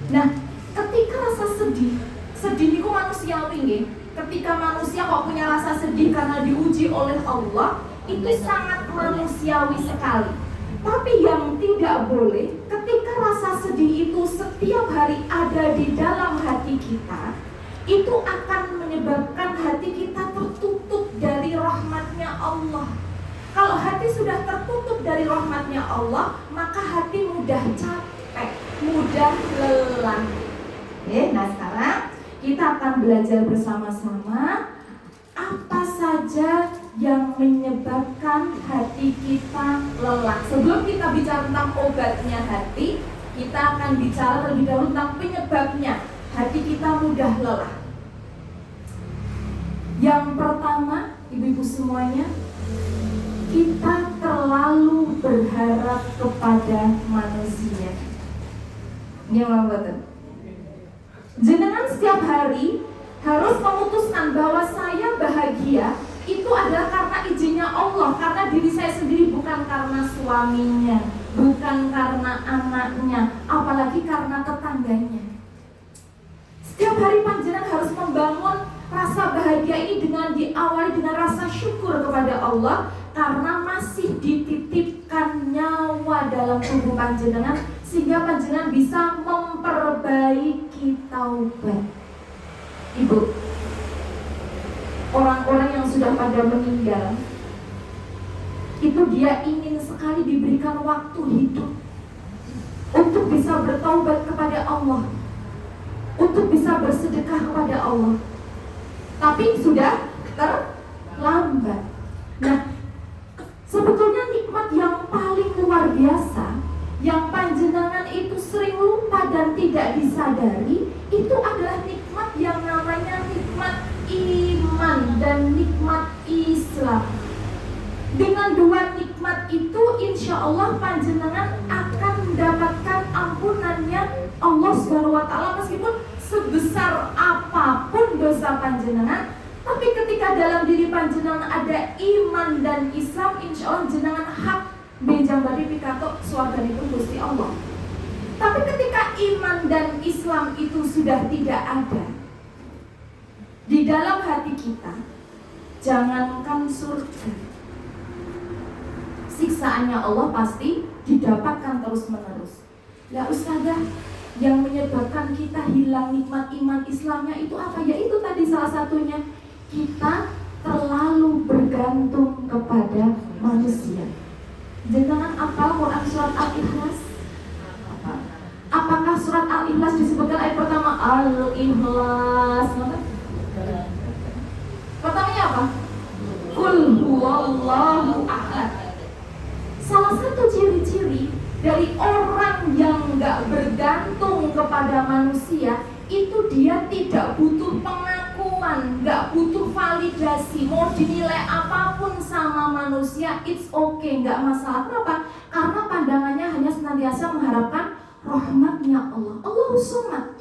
Nah, ketika rasa sedih itu manusiawi nggih. Ketika manusia kok punya rasa sedih karena diuji oleh Allah, itu sangat manusiawi sekali. Tapi yang tidak boleh, ketika rasa sedih itu setiap hari ada di dalam hati kita, itu akan menyebabkan hati kita tertutup dari rahmatnya Allah. Kalau hati sudah tertutup dari rahmatnya Allah, maka hati mudah capek, mudah lelah. Nah sekarang kita akan belajar bersama-sama apa saja yang menyebabkan hati kita lelah. Sebelum kita bicara tentang obatnya hati, kita akan bicara terlebih dahulu tentang penyebabnya hati kita mudah lelah. Yang pertama, ibu-ibu semuanya, kita terlalu berharap kepada manusia. Gimana betul? Jenengan setiap hari harus memutuskan bahwa saya bahagia itu adalah karena izinnya Allah, karena diri saya sendiri, bukan karena suaminya, bukan karena anaknya, apalagi karena tetangganya. Setiap hari panjenengan harus membangun rasa bahagia ini dengan diawali dengan rasa syukur kepada Allah, karena masih dititipkan nyawa dalam tubuh panjenengan, sehingga panjenengan bisa memperbaiki taubat. Ibu, orang-orang yang sudah pada meninggal, itu dia ingin sekali diberikan waktu hidup untuk bisa bertaubat kepada Allah, untuk bisa bersedekah kepada Allah. Tapi sudah terlambat. Nah, sebetulnya nikmat yang paling luar biasa, yang panjenengan itu sering lupa dan tidak disadari, itu adalah nikmat yang namanya nikmat iman dan nikmat Islam. Dengan dua nikmat itu, insya Allah panjenengan akan mendapatkan ampunannya Allah SWT, meskipun sebesar apapun dosa panjenengan. Tapi ketika dalam diri panjenengan ada iman dan Islam, insya Allah jenengan hak benjang badi pikato swarganipun Gusti Allah. Tapi ketika iman dan Islam itu sudah tidak ada di dalam hati kita, jangankan surga, siksaannya Allah pasti didapatkan terus-menerus. Lah Ustazah, yang menyebabkan kita hilang nikmat iman Islamnya itu apa? Ya itu tadi salah satunya, kita terlalu bergantung kepada manusia. Jangan apal Quran surat Al-Ikhlas? Apakah surat Al-Ikhlas disebutkan ayat pertama Al-Ikhlas? Pertamanya apa? Qul huwallahu ahad. Salah satu ciri-ciri dari orang yang gak bergantung kepada manusia, itu dia tidak butuh pengakuan, gak butuh validasi. Mau dinilai apapun sama manusia, it's okay, gak masalah. Kenapa? Karena pandangannya hanya senantiasa mengharapkan rahmatnya Allah. Allahu Samad.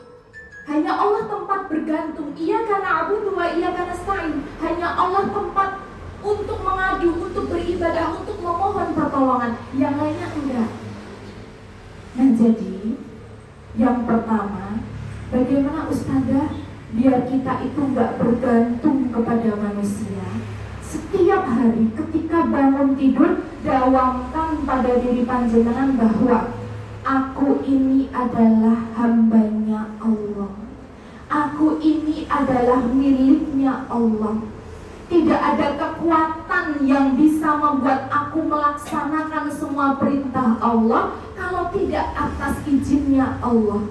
Hanya Allah tempat bergantung. Iyyaka na'budu wa iyyaka nasta'in. Hanya Allah tempat untuk mengadu, untuk beribadah, untuk memohon pertolongan. Yang lainnya enggak. Nah jadi, yang pertama, bagaimana Ustazah biar kita itu enggak bergantung kepada manusia? Setiap hari ketika bangun tidur, dawamkan pada diri panjenengan bahwa aku ini adalah hambanya Allah. Aku ini adalah miliknya Allah. Tidak ada kekuatan yang bisa membuat aku melaksanakan semua perintah Allah kalau tidak atas izinnya Allah.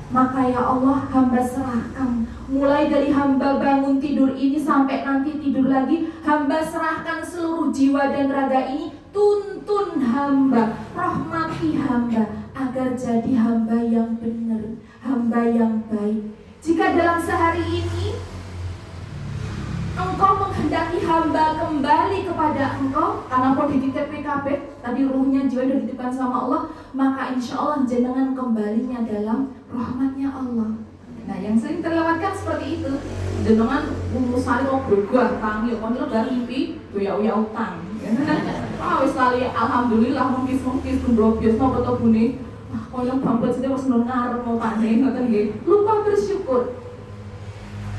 Maka ya Allah, hamba serahkan, mulai dari hamba bangun tidur ini sampai nanti tidur lagi, hamba serahkan seluruh jiwa dan raga ini. Tuntun hamba, rahmati hamba, agar jadi hamba yang benar, hamba yang baik. Jika dalam sehari ini Engkau menghendaki hamba kembali kepada Engkau, karena Engkau dititip PKB, tadi ruhnya jiwa sudah dititipkan sama Allah, maka insya Allah jenengan kembalinya dalam rahmatnya Allah. Nah yang sering terlewatkan seperti itu, jenengan umusari bergah tangi, kalau baru mimpi uya utang. Wis kali alhamdulillah mengkis-mengkis pun biasa betul bunyi. yang bangkit sedih wis ngarep mau panen ngoten nggih. Lupa bersyukur.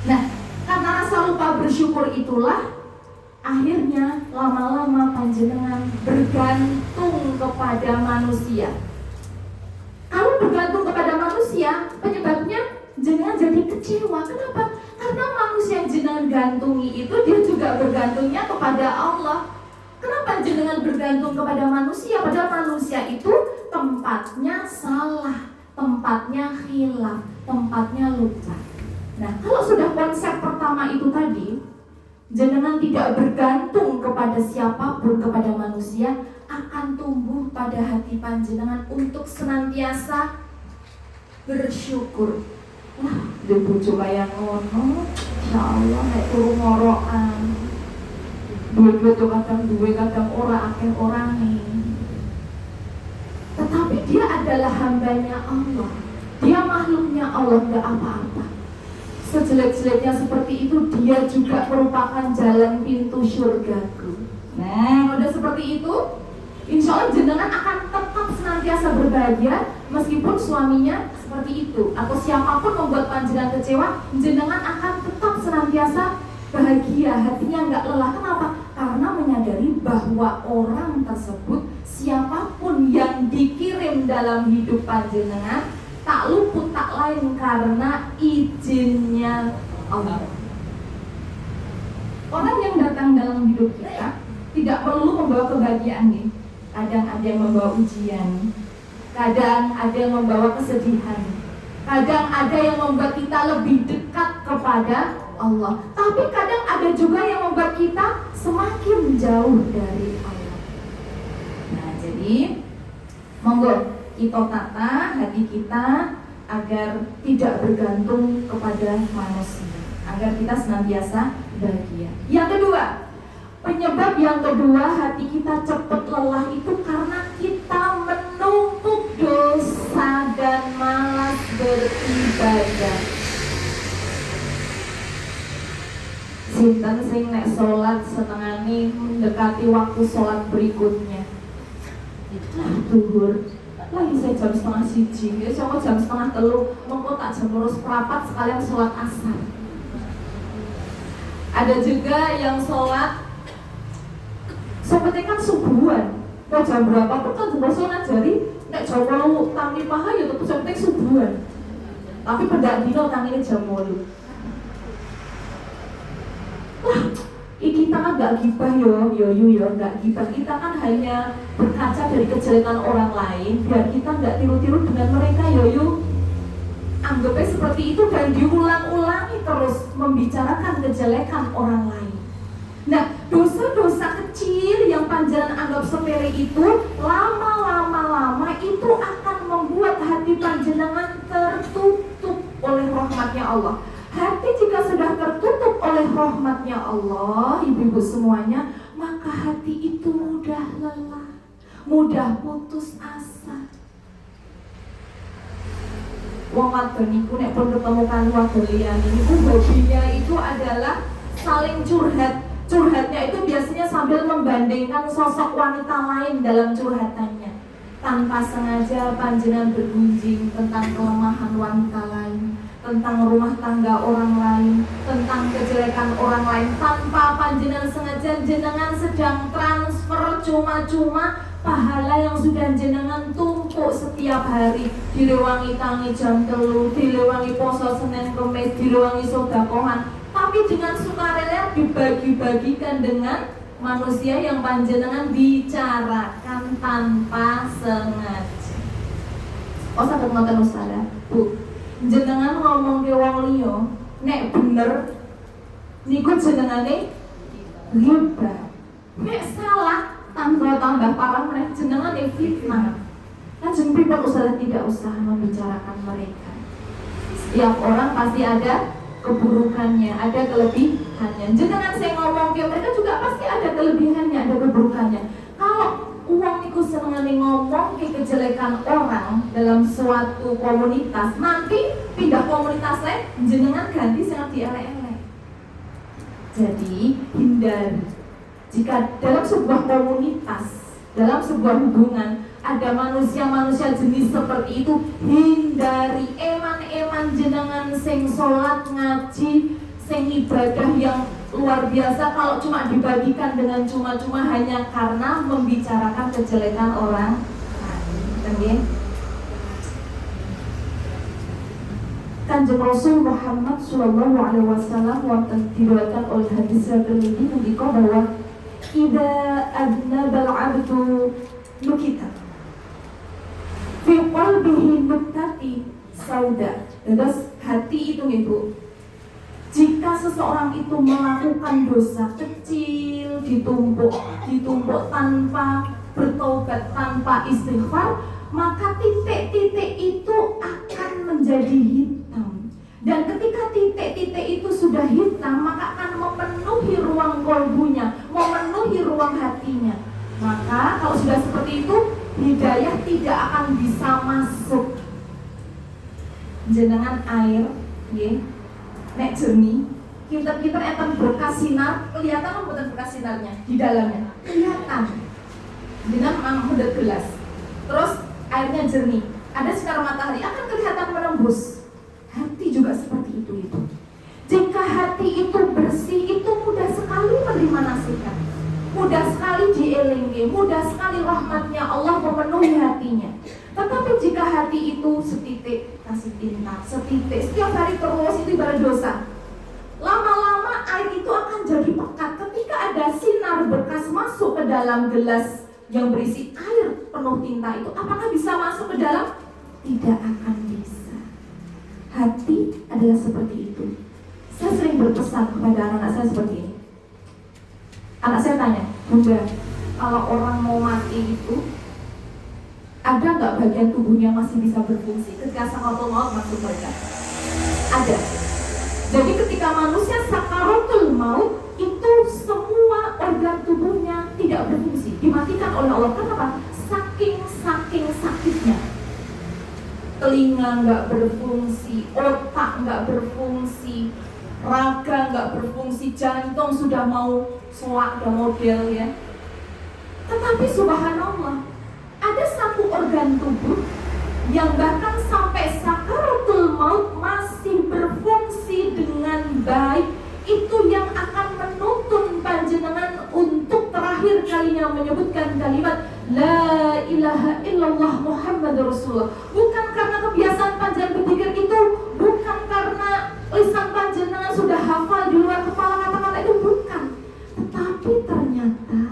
Nah, karena rasa lupa bersyukur itulah akhirnya lama-lama panjenengan bergantung kepada manusia. Kalau bergantung kepada manusia, penyebabnya jenengan jadi kecewa. Kenapa? Karena manusia yang jenengan gantungi itu dia juga bergantungnya kepada Allah. Kenapa jenengan bergantung kepada manusia? Padahal manusia itu tempatnya salah, tempatnya khilaf, tempatnya lupa. Nah, kalau sudah konsep pertama itu tadi, jenengan tidak bergantung kepada siapapun, kepada manusia, akan tumbuh pada hati panjenengan untuk senantiasa bersyukur. Wah, dia bojo kaya ngono, insyaallah nek turu ngorokan. Duit-duit tuh kadang duwe, kadang ora, akeh orane. Tetapi dia adalah hambanya Allah. Dia makhluknya Allah, enggak apa-apa. Sejelek-jeleknya seperti itu, dia juga merupakan jalan pintu surgaku. Nah, udah seperti itu, insya Allah jenengan akan tetap senantiasa berbahagia meskipun suaminya seperti itu, atau siapapun membuat panjenengan kecewa, jenengan akan tetap senantiasa bahagia, hatinya nggak lelah. Kenapa? Karena menyadari bahwa orang tersebut, siapapun yang dikirim dalam hidup panjenengan, tak luput tak lain karena izinnya Allah. Orang yang datang dalam hidup kita tidak perlu membawa kebahagiaan nih. Kadang ada yang membawa ujian, kadang ada yang membawa kesedihan, kadang ada yang membuat kita lebih dekat kepada Allah. Tapi kadang ada juga yang membuat kita semakin jauh dari Allah. Nah, jadi monggo kita tata hati kita agar tidak bergantung kepada manusia, agar kita senantiasa bahagia. Yang kedua, penyebab yang kedua hati kita cepat lelah itu karena kita menumpuk dosa dan malas beribadah. Sinten sing nek salat setengahnya mendekati waktu salat berikutnya. Duhur lagi saya jam 2:30, ya saya jam 2:30, mengko tak jam 2:15 sekalian sholat asar. Ada juga yang sholat seperti kan subuhan, mau jam berapa pun kan jam sholat jari, nek jam 8 tangi paha ya tetap seperti subuhan. Tapi pendak dino tangi jam 8. Wah, kita kan gak gibah yo, gak gibah. Kita kan hanya berkaca dari kejelekan orang lain, biar kita gak tiru-tiru dengan mereka yo. Anggapnya seperti itu dan diulang-ulangi terus membicarakan kejelekan orang lain. Nah, dosa-dosa kecil yang panjenengan anggap sepele itu lama-lama itu akan membuat hati panjenengan tertutup oleh rahmatnya Allah. Hati jika sudah tertutup oleh rahmatnya Allah, ibu-ibu semuanya, maka hati itu mudah lelah, mudah putus asa. Wong wadon niku nek pun ketemu kali wadon liyane niku hobinya itu adalah saling curhat. Curhatnya itu biasanya sambil membandingkan sosok wanita lain dalam curhatannya. Tanpa sengaja panjenengan bergunjing tentang kelemahan wanita lain, tentang rumah tangga orang lain, tentang kejelekan orang lain. Tanpa panjenengan sengaja, jenengan sedang transfer cuma-cuma pahala yang sudah jenengan tumpuk setiap hari. Dilewangi tangi jam 3, dilewangi poso Senin Kemis, dilewangi sedekahan. Tapi dengan sukarela dibagi-bagikan dengan manusia yang panjenengan bicarakan tanpa sengaja. Oh, sampai ngoten Ustazah, Bu. Jenengan ngomong ke wong liya, nek bener niku jenengane ghibah. Nek salah tambah parah meneh jenengane fitnah. Lajeng pripun Ustazah tidak usah membicarakan mereka. Setiap orang pasti ada keburukannya, ada kelebihannya. Jenengan saya ngomong ke mereka juga pasti ada kelebihannya, ada keburukannya. Kalau uang itu senengane ngomong ke kejelekan orang dalam suatu komunitas, nanti pindah komunitas lain jenengan ganti sangat dielek-elek. Jadi hindari jika dalam sebuah komunitas, dalam sebuah hubungan ada manusia-manusia jenis seperti itu, hindari. Eman-eman jenengan sing sholat, ngaji, sing ibadah yang luar biasa, kalau cuma dibagikan dengan cuma-cuma hanya karena membicarakan kejelekan orang lain. Kanjeng Rasul Muhammad Sallallahu Alaihi Wasallam wonten diriwayatkan oleh hadis Tirmidzi ngendika bahwa idza adnabal abdu nukita fi qalbihi nuktati sauda. Terus hati itu Ibu, jika seseorang itu melakukan dosa kecil, ditumpuk tanpa bertobat, tanpa istighfar, maka titik-titik itu akan menjadi hitam. Dan ketika titik-titik itu sudah hitam, maka akan memenuhi ruang kolbunya, memenuhi ruang hatinya. Maka kalau sudah seperti itu, hidayah tidak akan bisa masuk. Jenengan air, nek jernih, kita akan berkas sinar, kelihatan kan bukan berkas sinarnya di dalamnya, kelihatan. Dengan menghudut gelas, terus airnya jernih, ada sinar matahari, akan kelihatan menembus. Hati juga seperti itu. Jika hati itu bersih, itu mudah sekali menerima nasihat, mudah sekali dielingi, mudah sekali rahmatnya Allah memenuhi hatinya. Tetapi jika hati itu setitik kasih tinta, setitik setiap hari terus, itu ibarat dosa. Lama-lama air itu akan jadi pekat. Ketika ada sinar bekas masuk ke dalam gelas yang berisi air penuh tinta itu, apakah bisa masuk ke dalam? Tidak akan bisa. Hati adalah seperti itu. Saya sering berpesan kepada anak-anak saya seperti ini. Anak saya tanya, Bunda, kalau orang mau mati itu, ada nggak bagian tubuhnya masih bisa berfungsi ketika sakaratul maut masuk surga? Ada. Jadi ketika manusia sakaratul maut, itu semua organ tubuhnya tidak berfungsi, dimatikan oleh Allah. Kenapa? Saking sakitnya. Telinga nggak berfungsi, otak nggak berfungsi, raga nggak berfungsi, jantung sudah mau soak, udah model ya. Tetapi subhanallah, ada satu organ tubuh yang bahkan sampai sakaratul maut masih berfungsi dengan baik. Itu yang akan menuntun panjenengan untuk terakhir kalinya menyebutkan kalimat La ilaha illallah Muhammad Rasulullah. Bukan karena kebiasaan panjenengan berpikir itu, bukan karena lisan panjenengan sudah hafal di luar kepala kata-kata itu, bukan. Tetapi ternyata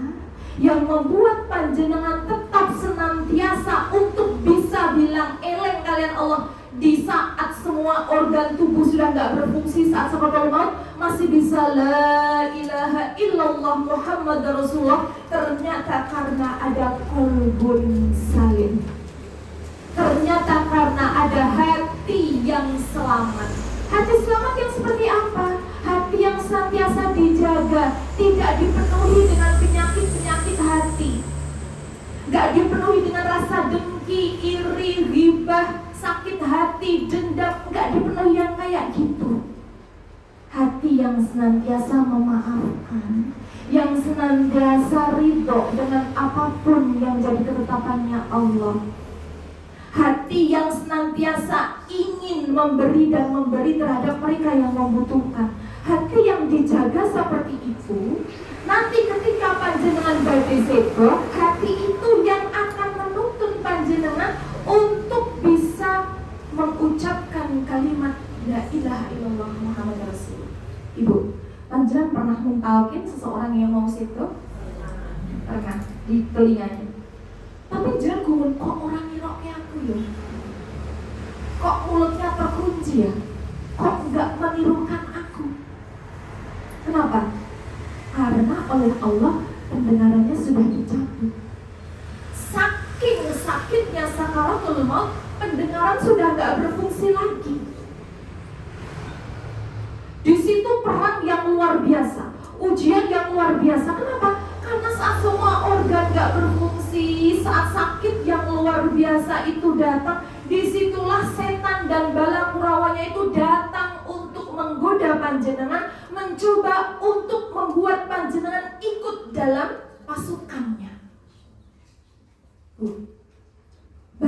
yang membuat panjenengan tetap senantiasa untuk bisa bilang eleng kalian Allah di saat semua organ tubuh sudah nggak berfungsi, saat sakaratul maut masih bisa La ilaha illallah Muhammad Rasulullah, ternyata karena ada qalbun salim, ternyata karena ada hati yang selamat. Hati selamat yang seperti apa? Hati yang senantiasa dijaga, tidak dipenuhi dengan penyakit-penyakit hati, gak dipenuhi dengan rasa dengki, iri, ghibah, sakit hati, dendam, gak dipenuhi yang kayak gitu. Hati yang senantiasa memaafkan, yang senantiasa ridho dengan apapun yang jadi ketetapannya Allah. Hati yang senantiasa ingin memberi dan memberi terhadap mereka yang membutuhkan. Hati yang dijaga seperti itu, nanti ketika panjenengan badhe sedok, hati itu yang akan menuntun panjenengan untuk bisa mengucapkan kalimat La ilaha illallah Muhammad Rasulullah. Ibu, panjenengan pernah mentalkin seseorang yang mau sedok? Pernah, di telinganya. Tapi jangan gumun, kok orang ngiroknya aku ya? Kok mulutnya terkunci ya? Kok enggak menirukan aku? Kenapa? Karena oleh Allah pendengarannya sudah dicabut. Saking sakitnya sakaratul maut, pendengaran sudah enggak berfungsi lagi. Di situ perang yang luar biasa, ujian yang luar biasa. Kenapa? Karena saat semua organ gak berfungsi, saat sakit yang luar biasa itu datang, disitulah setan dan bala murawanya itu datang untuk menggoda panjenengan, mencoba untuk membuat panjenengan ikut dalam pasukannya.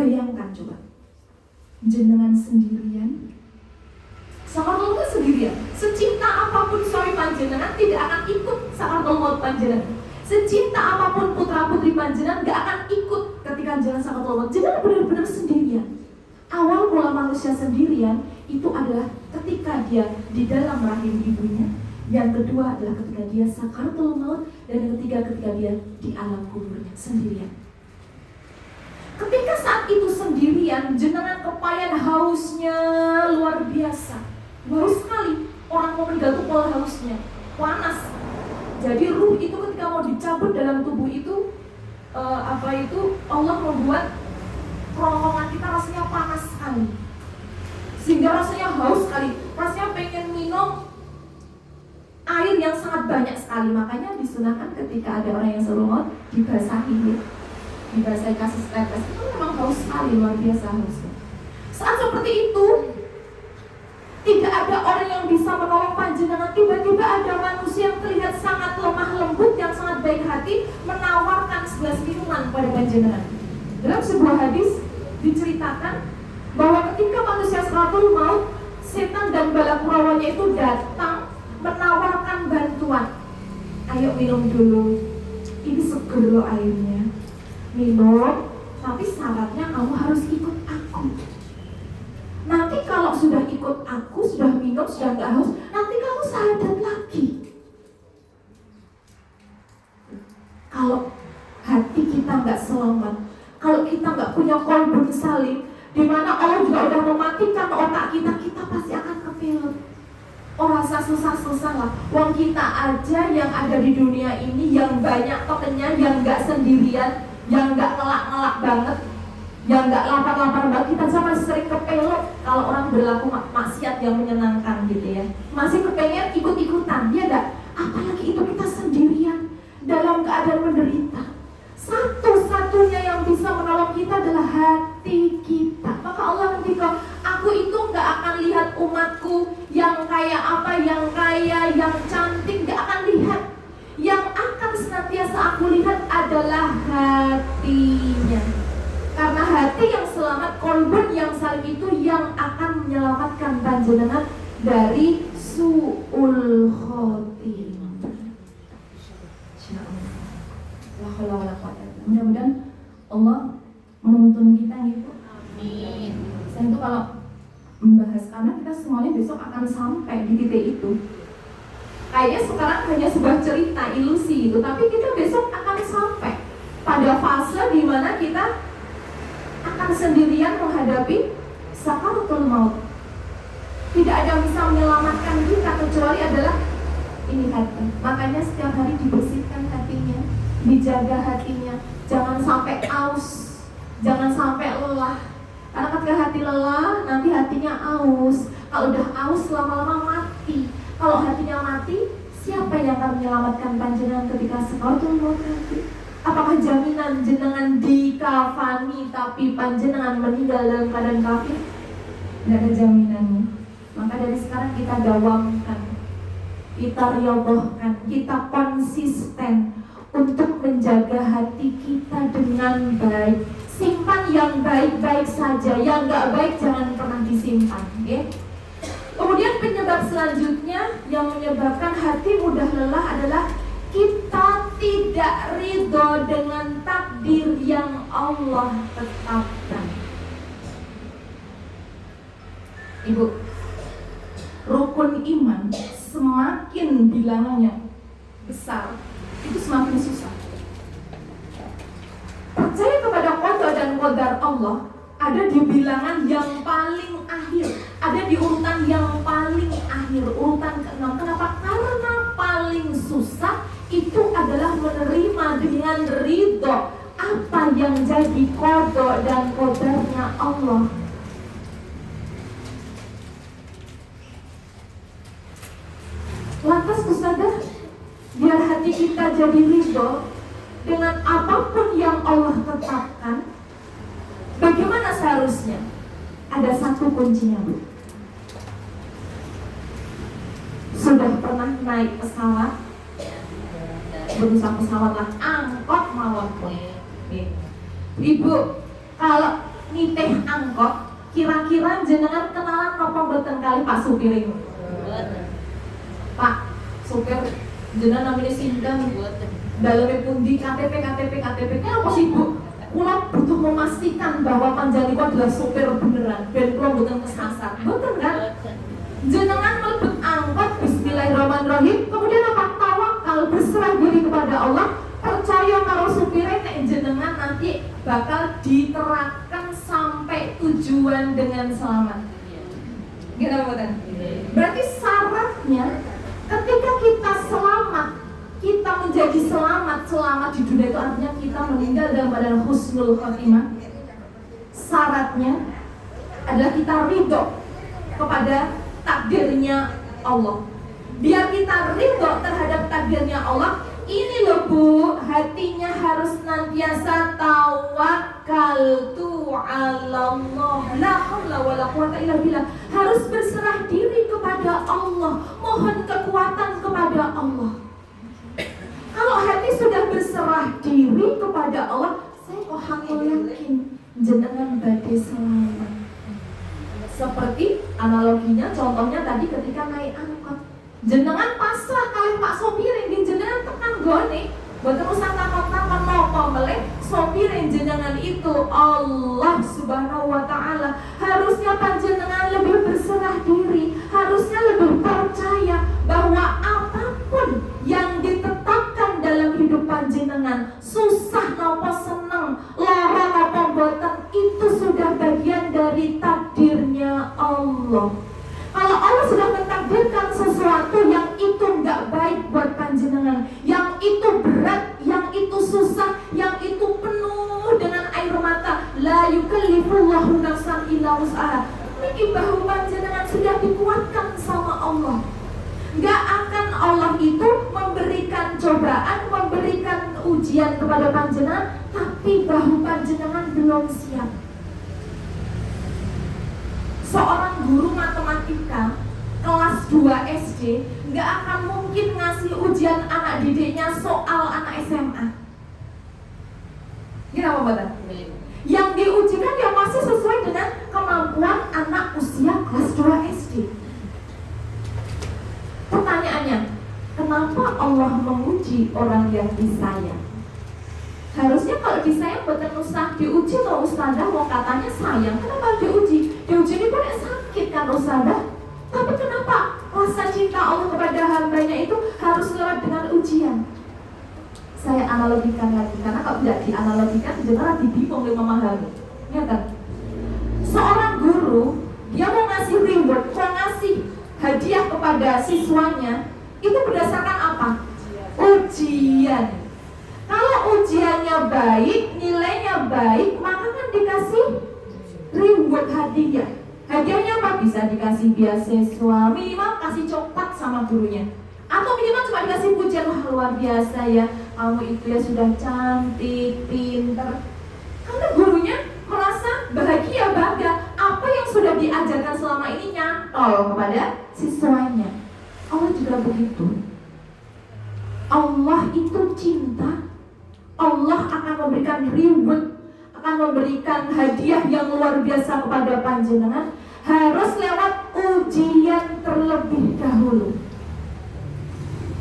Bayangkan coba, jenengan sendirian, sakaratul maut sendirian. Secinta apapun suami panjenengan tidak akan ikut sakaratul maut panjenengan. Secinta apapun putra putri panjenengan gak akan ikut ketika jalan sakaratul maut. Jenengan benar-benar sendirian. Awal mula manusia sendirian itu adalah ketika dia di dalam rahim ibunya. Yang kedua adalah ketika dia sakaratul maut. Dan yang ketiga ketika dia di alam kuburnya sendirian. Ketika saat itu sendirian, jenengan kepayan hausnya luar biasa. Haus sekali. Orang mau meninggal tuh pola hausnya panas. Jadi ruh itu ketika mau dicabut dalam tubuh itu Allah membuat kerongkongan kita rasanya panas sekali. Sehingga rasanya haus sekali. Rasanya pengen minum air yang sangat banyak sekali. Makanya disunahkan ketika ada orang yang sebelum maut dibasahi, dibasahi kasih tetes. Itu memang haus sekali, luar biasa hausnya. Saat seperti itu tidak ada orang yang bisa menolong panjenengan. Tiba-tiba ada manusia yang terlihat sangat lemah lembut, yang sangat baik hati, menawarkan segelas minuman pada panjenengan. Dalam sebuah hadis diceritakan bahwa ketika manusia sakaratul maut, setan dan bala kurawanya itu datang menawarkan bantuan. Ayo minum dulu, ini seger loh airnya. Minum, tapi syaratnya kamu harus ikut aku. Nanti kalau sudah ikut aku, sudah minum, sudah gak haus, nanti kamu syahadat lagi. Kalau hati kita gak selamat, kalau kita gak punya qalbun salim, dimana Allah juga udah mematikan otak kita, kita pasti akan kepelet. Oh rasa susah-susah lah. Wong kita aja yang ada di dunia ini, yang banyak temennya, yang gak sendirian, yang gak ngelak-ngelak banget, yang gak lapar-lapar banget, kita sama sering kepelok kalau orang berlaku maksiat yang menyenangkan gitu ya. Masih kepengen ikut-ikutan, dia gak? Apalagi itu kita sendirian dalam keadaan menderita. Satu-satunya yang bisa menolong kita adalah hati kita. Maka Allah ketika aku itu gak akan lihat umatku yang kayak apa, yang kaya, yang cantik, gak akan lihat. Yang akan senantiasa aku lihat adalah hatinya. Karena hati yang selamat, qalbun yang salim itu yang akan menyelamatkan panjenengan dari su'ul khotimah. Mudah-mudahan Allah menuntun kita gitu. Amin. Saya itu kalau membahas, karena kita semuanya besok akan sampai di titik itu. Kayaknya sekarang hanya sebuah cerita, ilusi itu, tapi kita besok akan sampai pada fase di mana kita akan sendirian menghadapi sakaratul maut. Tidak ada yang bisa menyelamatkan kita kecuali adalah ini hati. Makanya setiap hari dibersihkan hatinya, dijaga hatinya, jangan sampai aus, jangan sampai lelah. Karena ketika hati lelah, nanti hatinya aus. Kalau udah aus, lama-lama mati. Kalau hatinya mati, siapa yang akan menyelamatkan panjenengan ketika sakaratul maut nanti? Apakah jaminan jenengan dikafani tapi panjenengan meninggal dalam keadaan kafir? Tidak ada jaminannya. Maka dari sekarang kita dawamkan, kita riyadhahkan, kita konsisten untuk menjaga hati kita dengan baik. Simpan yang baik-baik saja, yang gak baik jangan pernah disimpan, okay? Kemudian penyebab selanjutnya yang menyebabkan hati mudah lelah adalah kita tidak ridho dengan takdir yang Allah tetapkan. Ibu, rukun iman semakin bilangannya besar, itu semakin susah. Percaya kepada qada dan qadar Allah ada di bilangan yang paling akhir, ada di urutan yang paling akhir, urutan ke-6. Kenapa? Karena paling susah itu adalah menerima dengan ridho apa yang jadi qada dan qadarnya Allah. Lantas Ustazah, biar hati kita jadi ridho dengan apapun yang Allah tetapkan, bagaimana seharusnya? Ada satu kuncinya, Bu. Sudah pernah naik pesawat? Berusaha pesawat lah, angkot mawon pun. Ibu, kalau nitih angkot, kira-kira jenengan kenalan napa mboten kali Pak supir itu? Pak supir, jenengan namanya sinten? Daleme pundi KTP apa sih Bu? Kula butuh memastikan bahwa panjenengan adalah supir beneran, ben kula mboten kesasar. Mboten kan? Jenengan mlebet angkot bismillahirrahmanirrahim, kemudian apa? Tawakal, berserah diri kepada Allah, percaya kalau supirnya nek jenengan nanti bakal diterapkan sampai tujuan dengan selamat. Gitu mboten? Berarti syaratnya ketika kita selamat, kita menjadi selamat di dunia itu artinya kita meninggal dalam keadaan husnul khotimah. Syaratnya adalah kita ridho kepada takdirnya Allah. Biar kita ridho terhadap takdirnya Allah, ini loh Bu, hatinya harus senantiasa tawakkaltu 'ala Allah, la haula wala quwata illa billah. Harus berserah diri kepada Allah, mohon kekuatan kepada Allah. Kalau hati sudah berserah diri kepada Allah, saya kok hakul yakin jenengan badhe selamat. Seperti analoginya, contohnya tadi ketika naik angkot, jenengan pasrah kali Pak sopir yang jenengan tekan gone, boten usah takon-takon napa meleh, sopir yang jenengan itu Allah Subhanahu wa taala. Harusnya panjenengan lebih berserah diri, harusnya lebih percaya bahwa apapun yang ditetapkan dalam hidup panjenengan, susah napa seneng, lara napa boten, itu sudah bagian dari takdirnya Allah. Kalau Allah sudah mentakdirkan sesuatu yang itu enggak baik buat panjenengan, yang itu berat, yang itu susah, yang itu penuh dengan air mata, la yukallifullahu nafsan illa wus'aha, niki bahu panjenengan sudah dikuatkan sama Allah. Enggak akan Allah itu memberikan cobaan, memberikan ujian kepada panjenengan, tapi bahu panjenengan belum siap. Seorang guru matematika kelas 2 SD nggak akan mungkin ngasih ujian anak didiknya soal anak SMA. Gimana Bapak? Yang diujikan ya masih sesuai dengan kemampuan anak usia kelas 2 SD. Pertanyaannya, kenapa Allah menguji orang yang disayang? Harusnya kalau disayang boten usah diuji loh ustazah, mau katanya sayang, kenapa diuji? Diuji ini pun sakit kan ustazah. Tapi kenapa rasa cinta Allah kepada hambanya itu harus lewat dengan ujian? Saya analogikan lagi, karena kalau tidak dianalogikan jenengan dibingung oleh memahami. Ingat, seorang guru dia mau ngasih reward, mau ngasih hadiah kepada siswanya, itu berdasarkan apa? Ujian. Kalau ujiannya baik, nilainya baik, maka kan dikasih reward hadiah. Hadiahnya apa? Bisa dikasih beasiswa, minimal kasih coklat sama gurunya, atau minimal cuma dikasih pujian, wah luar biasa ya, kamu itu ya sudah cantik, pinter. Karena gurunya merasa bahagia, bangga, apa yang sudah diajarkan selama ini nyantol kepada siswanya. Allah juga begitu. Allah itu cinta. Allah akan memberikan reward, akan memberikan hadiah yang luar biasa kepada panjenengan, harus lewat ujian terlebih dahulu.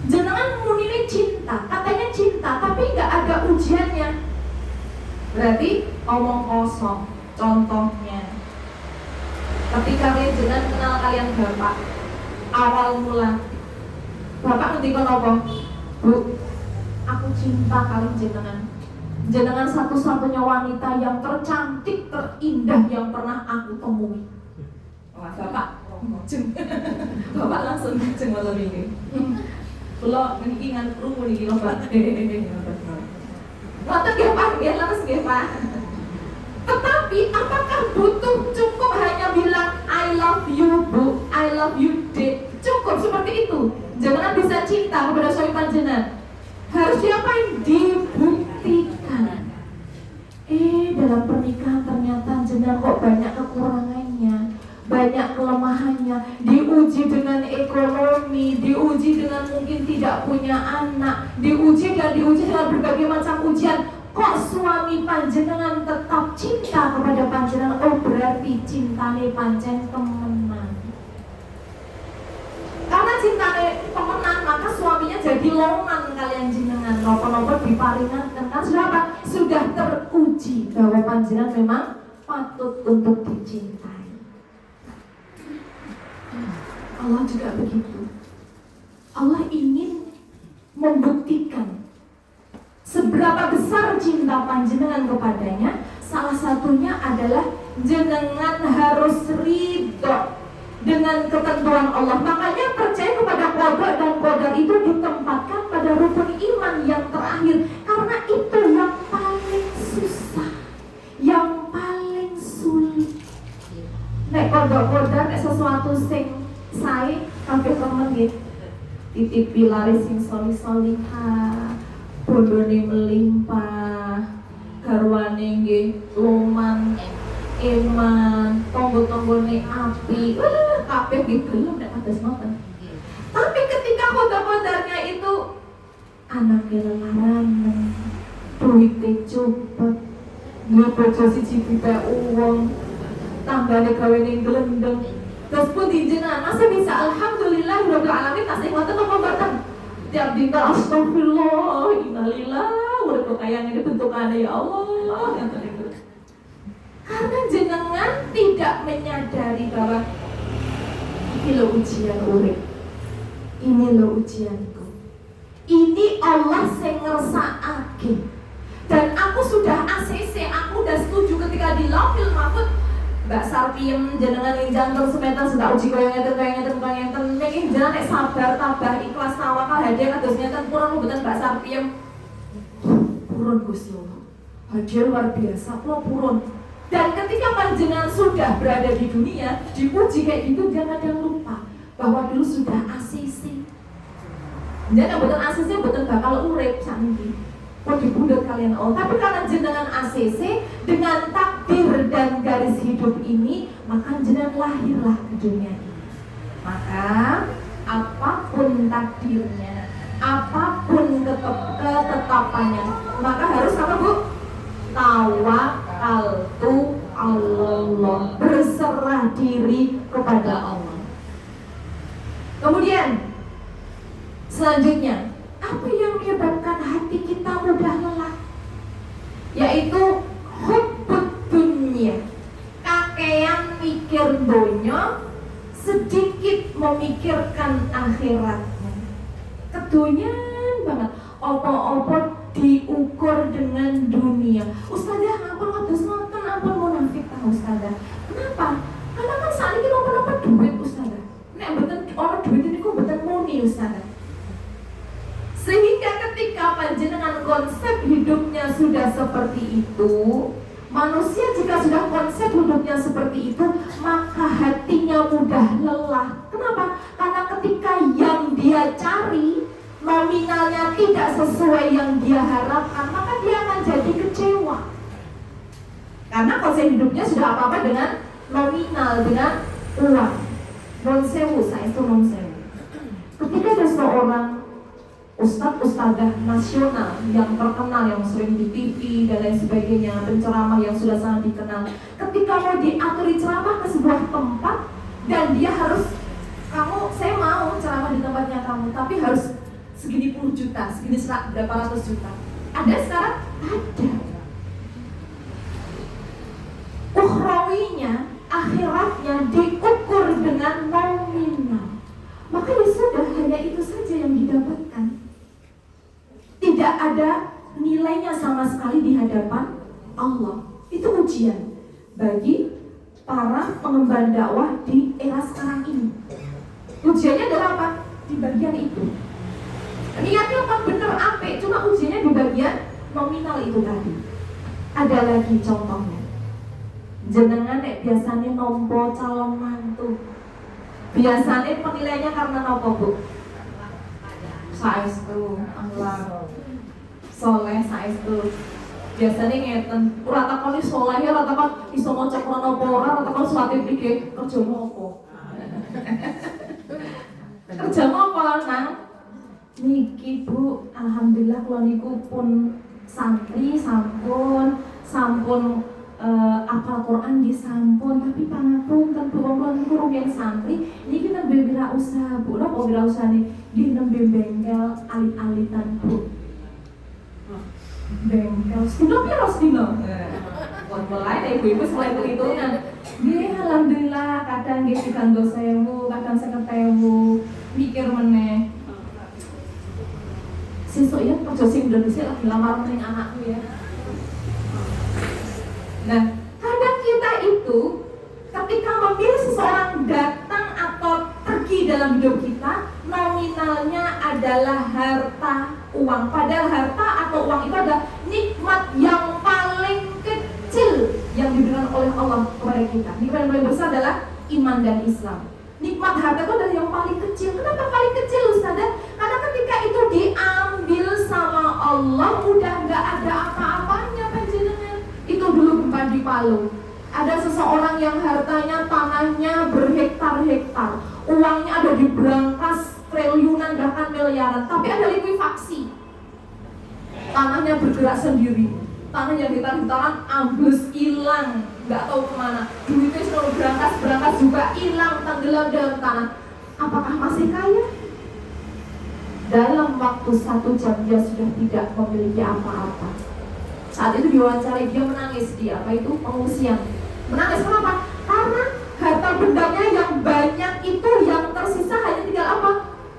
Jenengan munine cinta, katanya cinta, tapi nggak ada ujiannya. Berarti omong kosong. Contohnya, ketika jenengan kenal kalian bapak, awal mula bapak ngendika apa? Bu, aku cinta kali jenengan. Jenengan satu-satunya wanita yang tercantik, terindah yang pernah aku temui. Wah, bapak jeng. Bapak langsung jeng malam ini. Kula niki ngan krungu niki lho, Pak. Ngoten nggih, Pak, nggih leres nggih, Pak. Tetapi apakah butuh cukup hanya bilang I love you, Bu, I love you, Dek? Cukup seperti itu? Jangan bisa cinta kepada suami panjenengan. Harus diapain? Dibuktikan. Dalam pernikahan ternyata jenengan kok banyak kekurangannya, banyak kelemahannya, diuji dengan ekonomi, diuji dengan mungkin tidak punya anak, diuji dengan berbagai macam ujian. Kok suami panjenengan tetap cinta kepada panjenengan? Oh berarti cintane pancen temenan. Karena cintane temenan, maka suaminya jadi loman kalian jenengan. Nopo-nopo diparingaken kan sudah apa? Sudah teruji bahwa panjenengan memang patut untuk dicintai. Allah juga begitu. Allah ingin membuktikan seberapa besar cinta panjenengan kepadanya. Salah satunya adalah jenengan harus ridho dengan ketentuan Allah. Makanya percaya kepada qada dan qadar itu ditempatkan pada rukun iman yang terakhir, karena itu yang paling susah, yang paling sulit. Nek qada nek sesuatu sing sae kabeh temen nggih titipi laris sing soli-soliha, bondone melimpah, garwane nggih loman iman, tonggo-tonggone api, kabeh nggih gelem nek kados ngoten. Tapi ketika qada-qadarnya itu anake lelaran, duwite cepet, duwe bojo siji pipe uwong, tanggane gawe ning glendeng. Terus pun dijenengan masih bisa alhamdulillah rabbil alamin tasih ngoten apa mboten? Tiap dina astagfirullah, innalillah, urip kaya ngene bentukane ya Allah, ngoten niku. Karena jenengan tidak menyadari bahwa ini lo ujian urip, ini lo ujianku, ini Allah sing ngersakake. Dan aku sudah ACC, aku udah setuju ketika di Lauhil Mahfuz Mbak Sarpiem jenengan ing jantung semeter sudah uji kaya ngeten nek jenengan nek sabar tabah ikhlas tawakal hadiah kados ngeten purun mboten Mbak Sarpiem. Purun Gusti Allah. Hadiah luar biasa kula purun. Dan ketika panjenengan sudah berada di dunia, diuji kayak gitu jangan kadang lupa bahwa dulu sudah ACC. Jangan mboten ACC mboten bakal urip sakniki. Kok dibundut kalian Allah. Tapi karena jenengan ACC dengan takdir dan garis hidup ini, maka jenengan lahirlah ke dunia ini. Maka apapun takdirnya, apapun ketetapannya, maka harus apa Bu? Tawakkaltu Allah, berserah diri kepada Allah. Kemudian selanjutnya, apa yang menyebabkan hati kita mudah lelah? Yaitu hubbud dunya, kakean mikir donya, sedikit memikirkan akhiratnya. Kedonyan banget, opo-opo diukur dengan dunia. Ustazah, ampun ngotos ngoten, ampun munafik ta Ustazah. Kenapa? Karena kan saat ini apa-apa duit Ustazah. Nek mboten ana duit niku mboten muni Ustazah. Sehingga ketika panjenengan konsep hidupnya sudah seperti itu, manusia jika sudah konsep hidupnya seperti itu, maka hatinya mudah lelah. Kenapa? Karena ketika yang dia cari nominalnya tidak sesuai yang dia harapkan, maka dia akan jadi kecewa. Karena konsep hidupnya sudah apa-apa dengan nominal, dengan uang. Non sewu, saya itu non sewu. Ketika ada seorang ustadz-ustadzah nasional yang terkenal, yang sering di TV dan lain sebagainya, penceramah yang sudah sangat dikenal, ketika mau diaturi ceramah ke sebuah tempat dan dia harus, saya mau ceramah di tempatnya kamu, tapi harus segini puluh juta, segini berapa ratus juta. Ada sekarang? Ada. Ukhrawinya, akhiratnya diukur dengan nominal. Maka ya sudah, hanya itu saja yang didapatkan. Tidak ada nilainya sama sekali di hadapan Allah. Itu ujian bagi para pengemban dakwah di era sekarang ini. Ujiannya adalah apa? Di bagian itu. Niatnya apa? Bener apik, cuma ujiannya di bagian nominal itu tadi. Ada lagi contohnya. Jenengan nek biasanya nompo calon mantu. Biasanya penilaiannya karena nopo Bu? Saestu, akhlak, soleh, saestu. Biasanya ngeten, ora takoni soleh, ora takon iso maca Quran apa ora, ora takon suwate iki kerjamu apa. Kerjamu apa nang? Niki Bu, alhamdulillah kula niku pun santri sampun apal Quran di sampun, tapi pangapunten wong kurung yang santri niki nembe wirausaha Bu. Napa wirausahane? Nggih nembe bengkel alit-alitan Bu. Bengkel sedina piro sedina? Mulai ibu-ibu selain perhitungan. Nggih alhamdulillah kadang nggih 3.000, kadang 50.000. Mikir meneh. Sesuk ya aja sing Indonesia lagi lamar ning anakku ya. Nah, kadang kita itu ketika memilih seseorang datang atau pergi dalam hidup kita, nominalnya adalah harta, uang. Padahal harta atau uang itu adalah nikmat yang paling kecil yang diberikan oleh Allah kepada kita. Nikmat yang paling besar adalah iman dan Islam. Nikmat harta itu adalah yang paling kecil. Kenapa paling kecil, Ustazah? Karena ketika itu diambil sama Allah, udah gak ada apa-apanya panjenengan. Itu dulu gempa di Palu. Ada seseorang yang hartanya, tanahnya berhektar-hektar, uangnya ada di brankas triliunan bahkan miliaran, tapi ada likuifaksi. Tanahnya bergerak sendiri, tanah yang hektar-hektaran ambles hilang, nggak tahu kemana. Duitnya seluruh brankas juga hilang, tenggelam dalam tanah. Apakah masih kaya? Dalam waktu 1 jam dia sudah tidak memiliki apa-apa. Saat itu diwawancarai, dia menangis di pengungsian. Menangis kenapa? Karena harta bendanya yang banyak itu yang tersisa hanya tinggal apa?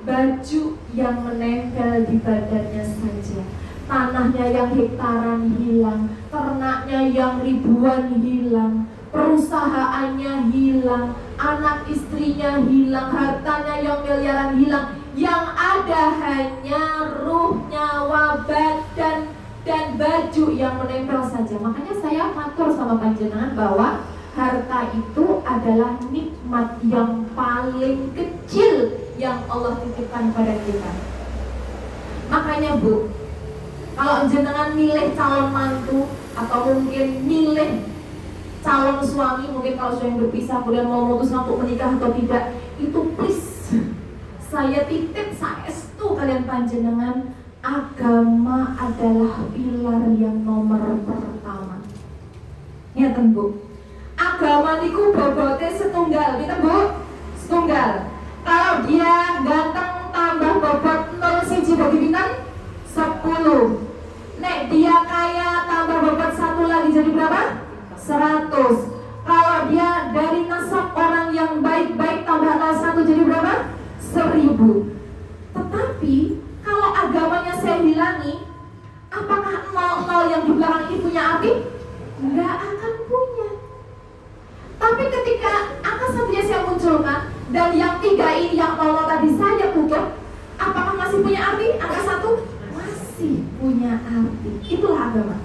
Baju yang menempel di badannya saja. Tanahnya yang hektaran hilang, ternaknya yang ribuan hilang, perusahaannya hilang, anak istrinya hilang, hartanya yang miliaran hilang. Yang ada hanya ruh, nyawa, badan dan baju yang menempel saja. Makanya saya matur sama panjenengan bahwa harta itu adalah nikmat yang paling kecil yang Allah titipkan pada kita. Makanya Bu, kalau jenengan milih calon mantu atau mungkin milih calon suami, mungkin kalau sudah berpisah kemudian mau memutuskan untuk menikah atau tidak, itu please saya titip saestu kalian panjenengan, agama adalah pilar yang nomor pertama. Ngeten Bu, agama niku bobote setunggal, gitu Bu, setunggal. Kalau dia ganteng tambah bobot 0,1 bagi pinten? 10. Nek dia kaya tambah bobot 1 lagi jadi berapa? 100. Kalau dia dari nasab orang yang baik-baik tambah 1 jadi berapa? 1000. Tetapi kalau agamanya saya hilangi, apakah 00 yang di belakang ini punya arti? Enggak akan punya. Tapi ketika angka satunya saya munculkan dan yang 3 ini yang 00 tadi saya tutup, apakah masih punya arti? Angka 1 masih punya arti. Itulah agama.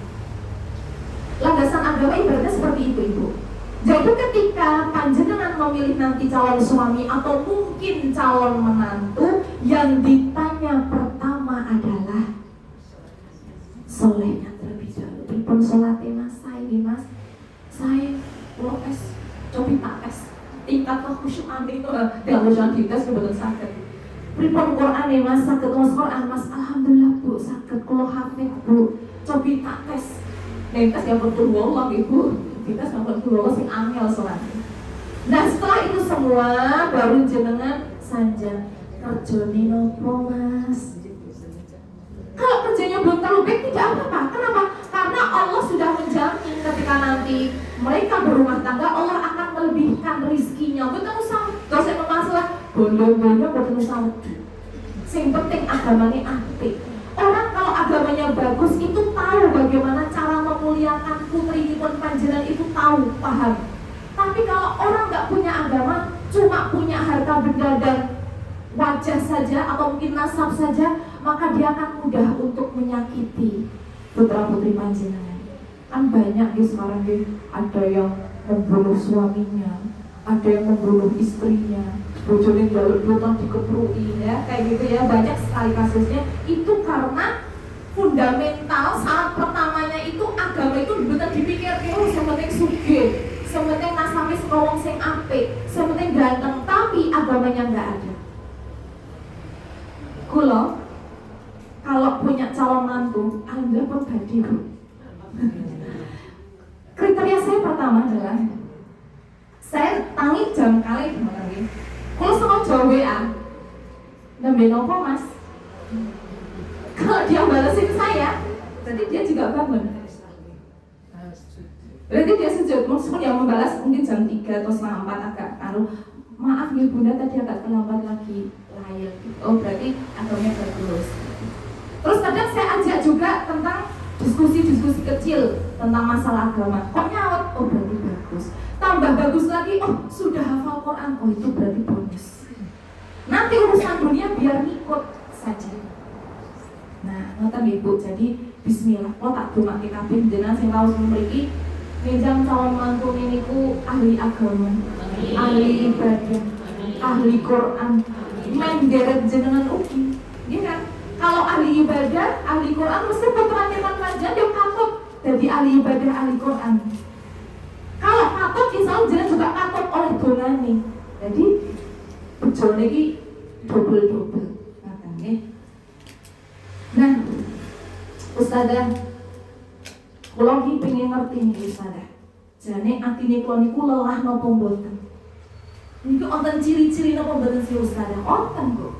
Landasan agama ibaratnya seperti itu Ibu. Jadi ketika panjenengan memilih nanti calon suami atau mungkin calon menantu, yang ditanya pertama adalah solehnya terlebih dahulu. Pripun salate Mas? Saya kalau tes cobi tak tes tingkat kekhusyukan itu tidak usah dites kebetulan sakit. Pripun Quran Mas? Saged maos Quran Mas? Alhamdulillah Bu, saged kula hafid Bu. Cobi tak tes. Nek tes ya betul wallah Ibu. Kita sampai keluar sing angel soalnya. Nah setelah itu semua baru jenengan saja kerjane nopo Mas. Kalau kerjanya belum terlalu baik tidak apa-apa. Kenapa? Karena Allah sudah menjamin ketika nanti mereka berumah tangga, Allah akan melebihkan rizkinya. Betul usah, gak usah masalah bondo-bondo betul usah. Sing penting agamanya apik. Orang kalau agamanya bagus itu tahu bagaimana cara memuliakan putri pun panjenengan itu tahu, paham. Tapi kalau orang nggak punya agama, cuma punya harta benda dan wajah saja atau mungkin nasab saja, maka dia akan mudah untuk menyakiti putra putri panjenengan. Kan banyak di sekarang ada yang membunuh suaminya, ada yang membunuh istrinya, bojone jaluk dutan dikeprui ya, kayak gitu ya, banyak sekali kasusnya. Itu karena fundamental syarat pertamanya itu agama itu betul dipikir sementing sugih, sementing nasame sekawong sing apik, sementing ganteng, tapi agamanya nggak ada. Kulo kalau punya calon mantu, alhamdulillah pun tadi Bu. Kriteria saya pertama adalah saya tangi jam kali kemarin. Kalau sengaja WA, nembe nopo Mas? Kalau dia balesin saya, jadi dia juga bangun. Berarti dia sujud, meskipun yang membalas mungkin jam 3 atau setengah 4 agak maaf ya Bunda tadi agak terlambat lagi lahir. Oh berarti agamanya bagus. Terus kadang saya ajak juga tentang diskusi-diskusi kecil tentang masalah agama. Kok nyaut? Oh berarti bagus. Tambah bagus lagi, oh sudah hafal Quran. Oh itu berarti bonus. Nanti urusan dunia biar ngikut saja. Nah, ngoten Ibu. Jadi bismillah. Kalau tak dumake kabeh jenengan sing raos mriki minjam calon mantu niku ahli agama, ahli ibadah, ahli Quran. Main geret jenengan ugi. Nggih kan? Kalau ahli ibadah, ahli Quran mesti putrane panjenengan yo katut dadi ahli ibadah, ahli Quran. Kalau katut insya Allah jenengan juga katut oleh dongane. Jadi bojone iki double-double. Ngoten nggih. Nah, Ustazah, kula iki pengen ngerti nih Ustazah. Jane atine kula niku lelah napa mboten? Niku wonten ciri-ciri napa mboten sih Ustazah? Wonten, Bu.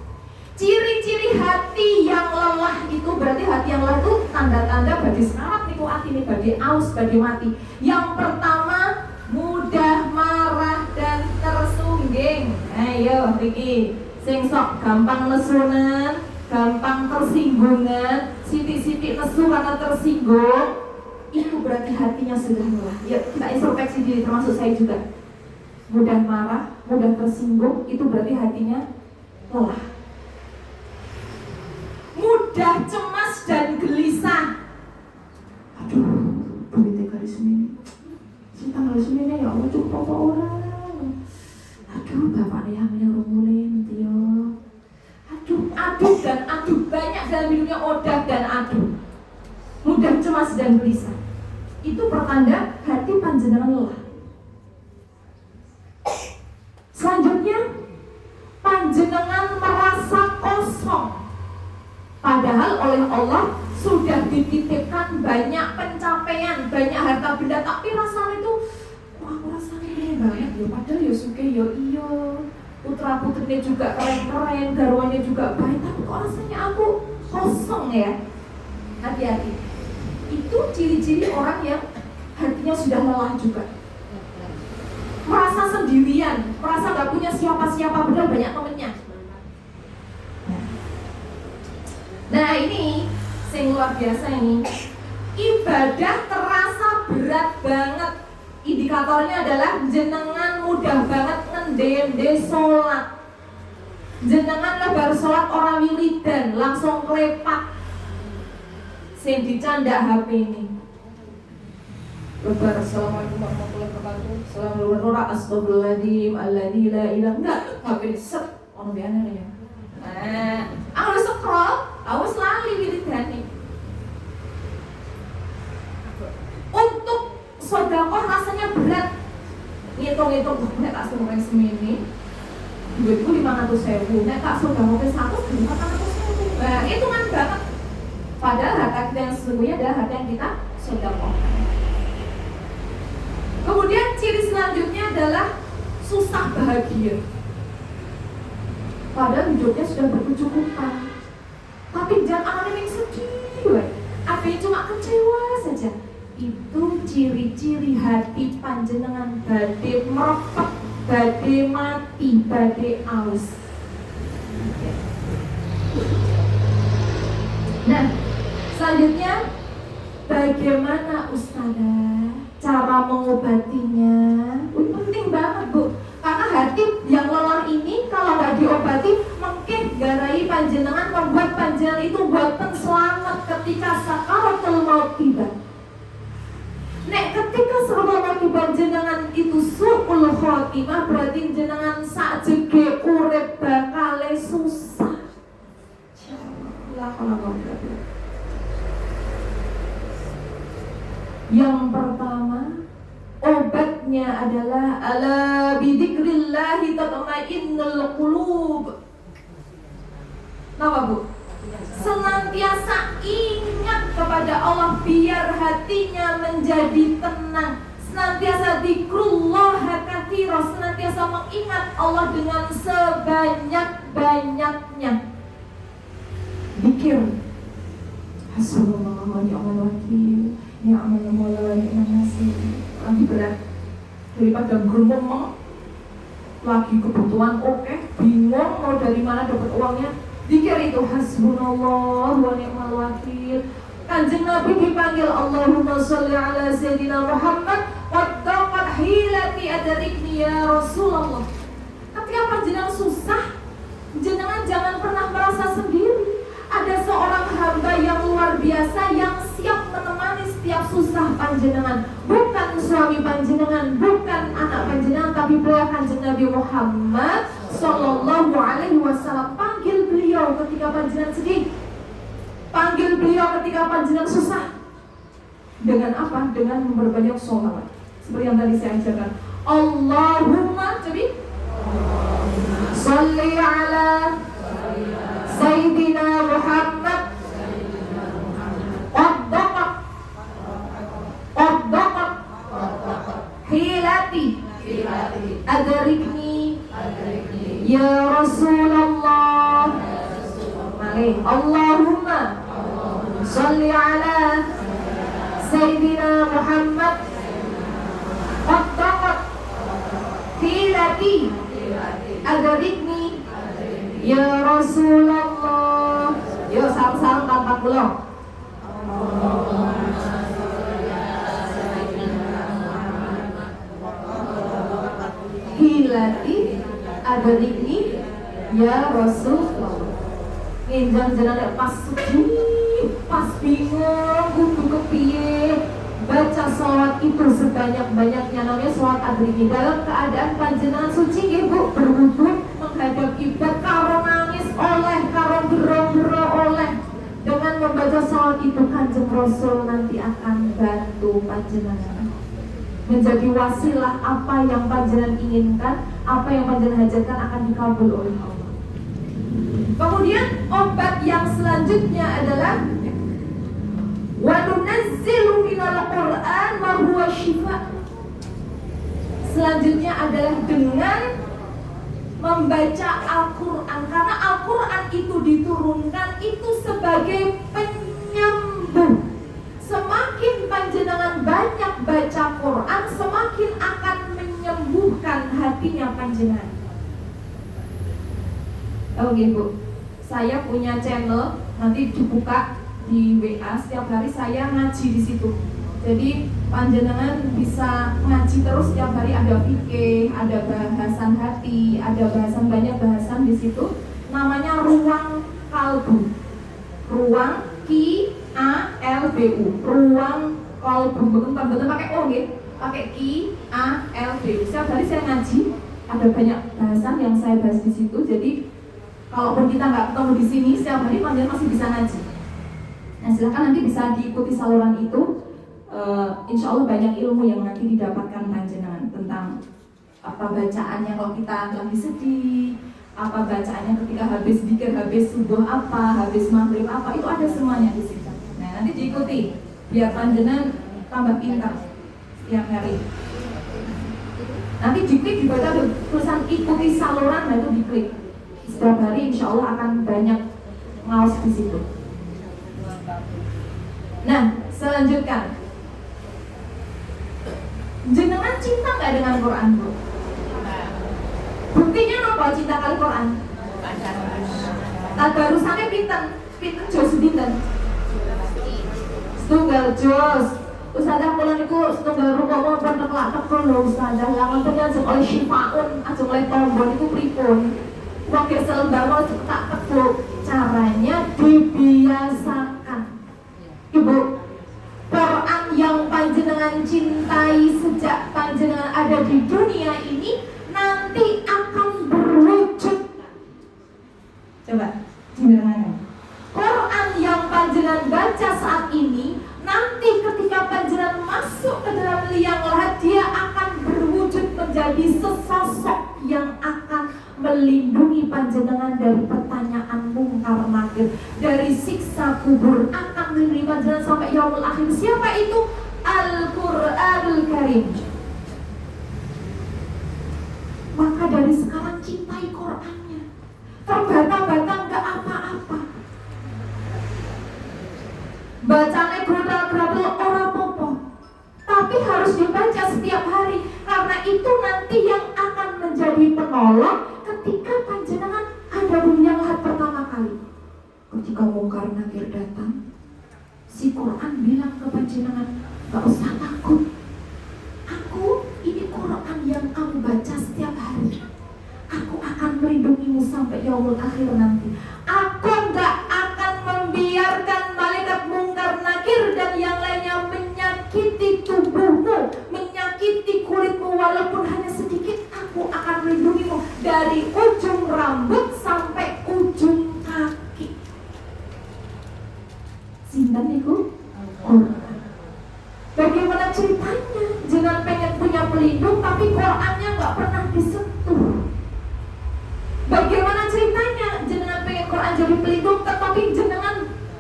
Ciri-ciri hati yang lelah itu berarti hati yang lelah itu tanda-tanda badhe sekarat niku atine badhe aus, badhe mati. Yang pertama, mudah marah dan tersungging. Ayo iki sing sok gampang nesunen, gampang tersinggungan, sithik-sithik nesu karena tersinggung, itu berarti hatinya sudah lelah. Ya, kita introspeksi diri termasuk saya juga. Mudah marah, mudah tersinggung, itu berarti hatinya lelah. Mudah cemas dan gelisah. Aduh, duitnya kali semini. Si tanggal semini ya Allah cukup apa orang. Aduh, bapaknya hamilnya urung mulai nanti yo. Aduh dan aduh, banyak dalam hidupnya odah dan aduh. Mudah cemas dan gelisah. Itu pertanda hati panjenengan lelah. Selanjutnya, panjenengan merasa kosong. Padahal oleh Allah sudah dititipkan banyak pencapaian, banyak harta benda, tapi rasanya itu wah rasanya ini banget ya. Padahal ya suke ya iyo, putra putrinya juga keren-keren, garwannya juga baik, tapi kok rasanya aku kosong ya. Hati-hati. Itu ciri-ciri orang yang hatinya sudah lelah juga. Merasa sendirian, merasa gak punya siapa-siapa, padahal banyak temennya. Nah ini yang luar biasa ini, ibadah terasa berat banget. Indikatornya adalah jenengan mudah banget ngendende sholat. Jenengan lebar sholat orang wiridan langsung klepak. Sing dicanda HP ini. Lebar assalamualaikum warahmatullahi wabarakatuh. Assalamualaikum astagfirullahaladzim alladzi la ilaha enggak HP set ono biane ya. Nah, aku scroll, aku lali wiridane. Untuk sedekah rasanya berat. Ngitung-ngitung nek tak sedekah semini. Duitku 500.000, nek tak sedekah 100 400.000. Nah, hitungan banget. Padahal harta kita yang sesungguhnya adalah harta yang kita sedekahkan. Kemudian ciri selanjutnya adalah susah bahagia. Padahal hidupnya sudah berkecukupan, tapi jangan ada yang sedih, ada yang cuma kecewa saja. Itu ciri-ciri hati panjenengan badhe merepet, badhe mati, badhe aus. Nah, selanjutnya bagaimana Ustazah cara mengobatinya? Penting banget Bu, karena hati yang lelah ini kalau nggak diobati mungkin garai panjenengan membuat panjenengan itu boten selamat ketika sakaratul maut tiba. Nek ketika sakaratul maut tiba jenengan itu su'ul khotimah, berarti jenengan sakjege urip bakale susah. Yang pertama, obatnya adalah ala bidzikrillah tatma'innul qulub. Napa Bu? senantiasa ingat kepada Allah biar hatinya menjadi tenang, senantiasa zikrullah katsira, senantiasa mengingat Allah dengan sebanyak-banyaknya. Zikir Hasbunallah wa ni'mal wakil, ni'mal maula wa ni'man nasir. Lagi berat daripada gremeng, lagi kebutuhan oke, bingung mau dari mana dapat uangnya. Zikir itu hasbunallah wa ni'mal wakil. Kanjeng Nabi dipanggil Allahumma sholli ala sayyidina Muhammad waddaqat hilati adrikni ya Rasulullah. Ketika panjenengan susah, jenengan jangan pernah merasa sendiri. Ada seorang hamba yang luar biasa yang siap menemani setiap susah panjenengan. Bukan suami panjenengan, bukan anak panjenengan, tapi beliau Kanjeng Nabi Muhammad Sallallahu Alaihi Wasallam. Panggil beliau ketika panjenengan sedih, panggil beliau ketika panjenengan susah. Dengan apa? Dengan memperbanyak sholawat. Seperti yang tadi saya ajarkan. Allahumma cobi sholli ala Sayyidina Muhammad waddaqat hilati adrikni ya Rasulullah. Allahumma sholli ala Sayyidina Muhammad waddaqat hilati adrikni ya Rasulullah. Yuk salam-salam tanpa pulang. Hilati adrikni ya Rasulullah. Nginjang jenenge pas sedih, pas bingung, kudu kepiye, baca sholawat itu sebanyak-banyaknya, namanya sholawat adrikni. Dalam keadaan panjenengan suci nggih Bu, berwudu menghadap kiblat, karo nangis oleh, karo gero-gero oleh. Dengan membaca sholawat itu Kanjeng Rasul nanti akan bantu panjenengan menjadi wasilah. Apa yang panjenengan inginkan, apa yang panjenengan hajatkan akan dikabul oleh Allah. Kemudian obat yang selanjutnya adalah wa nunazzilu minal Qur'an ma huwa shifa. Selanjutnya adalah dengan membaca Al-Quran, karena Al-Quran itu diturunkan itu sebagai penyembuh. Semakin panjenengan banyak baca Quran, semakin akan menyembuhkan hatinya panjenengan. Oke Bu, saya punya channel, nanti dibuka di WA, setiap hari saya ngaji di situ. Jadi panjenengan bisa ngaji terus setiap hari, ada fikih, ada bahasan hati, ada bahasan, banyak bahasan di situ. Namanya Ruang Kalbu. Ruang Q-A-L-B-U. Ruang Kalbu. Betul pakai O nggih, pakai Q-A-L-B-U. Setiap hari saya ngaji, ada banyak bahasan yang saya bahas di situ. Jadi kalaupun kita nggak ketemu di sini, setiap hari panjenengan masih bisa ngaji. Nah silakan nanti bisa diikuti saluran itu. Insya Allah banyak ilmu yang nanti didapatkan panjenengan tentang apa bacaannya kalau kita lagi sedih, apa bacaannya ketika habis zikir, habis subuh apa, habis maghrib apa, itu ada semuanya di situ. Nah nanti diikuti biar panjenengan tambah pintar setiap hari. Nanti diklik juga ada tulisan ikuti saluran, nah itu diklik. Setiap hari insya Allah akan banyak ngawas di situ. Nah selanjutnya, jenengan cinta nggak dengan Quran Bu? Buktinya apa cinta kali Quran? Tadarusannya pinten jos pinten? Setunggal jos. Ustazah kula niku setunggal rukuk pun teklak-tekul lho Ustazah. Lah ngoten ajeng oleh syifaun, ajeng oleh tombol niku pripun? Wong ge selembar mau tak tekuk. Caranya dibiasakan. Ibu, Quran yang panjenengan cintai sejak panjenengan ada di dunia ini nanti akan berwujud. Coba dibilangkan. Quran yang panjenengan baca saat ini nanti ketika panjenengan masuk ke dalam liang lahat, dia akan berwujud menjadi sesosok yang akan melihat melindungi panjenengan dari pertanyaan mungkar nakir, dari siksa kubur, akan melindungi panjenengan sampai yaumul akhir. Siapa itu? Al-Qur'anul Karim. Maka dari sekarang cintai Qur'annya. Terbata-bata nggak apa-apa. Bacanya gerudal-gerudal ora apa-apa, tapi harus dibaca setiap hari, karena itu nanti yang akan menjadi penolong ketika panjenengan ada dunia lahat pertama kali. Ketika mungkar nakir datang, si Quran bilang ke panjenengan, gak usah takut. Aku ini Quran yang kamu baca setiap hari. Aku akan melindungimu sampai yaumul akhir nanti. Aku gak akan membiarkan malaikat mungkar nakir dan yang lainnya menyakiti tubuhmu, menyakiti kulitmu walaupun hanya sedikit. Aku akan melindungimu dari ujung rambut sampai ujung kaki. Sinten niku? Bagaimana ceritanya? Jangan pengen punya pelindung tapi Qurannya gak pernah disentuh. Bagaimana ceritanya? Jenengan pengen Quran jadi pelindung, tetapi jenengan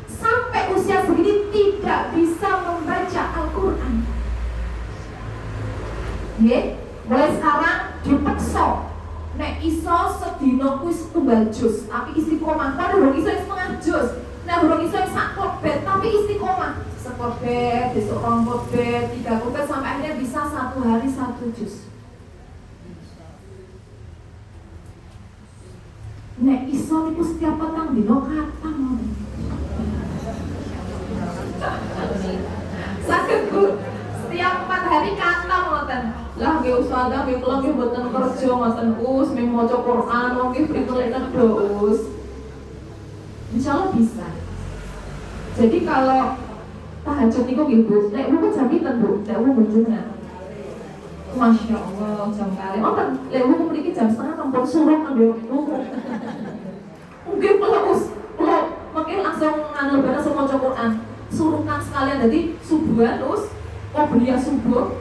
sampai usia segini tidak bisa membaca Al-Quran. Mulai sekarang dipeksa. Nek iso sedina kuwi setunggal juz, tapi istiqomah. Padahal durung iso setengah juz. Nek durung iso sak khotbah, tapi istiqomah. Sekhotbah, besok rong khotbah, 3 khotbah sampai akhirnya bisa 1 hari 1 juz. Nek iso niku setiap petang dina kathah. Saged Bu, setiap 4 hari kathah ngoten. Lah nggih ustazah nggih kula nggih mboten kerja ngoten Us, mung maca Quran nggih pritelek terus. Insyaallah bisa. Jadi kalau tahajud niku nggih Bu, nek niku jam pinten Bu? Nek niku jenengan. Masya Allah, jam kali. Oh, lek niku mriki jam setengah sampun suruh kanggo niku. Mungkin kalau makin langsung lebaran langsung maca Quran. Suruhkan sekalian jadi subuhan terus qobliyah subuh,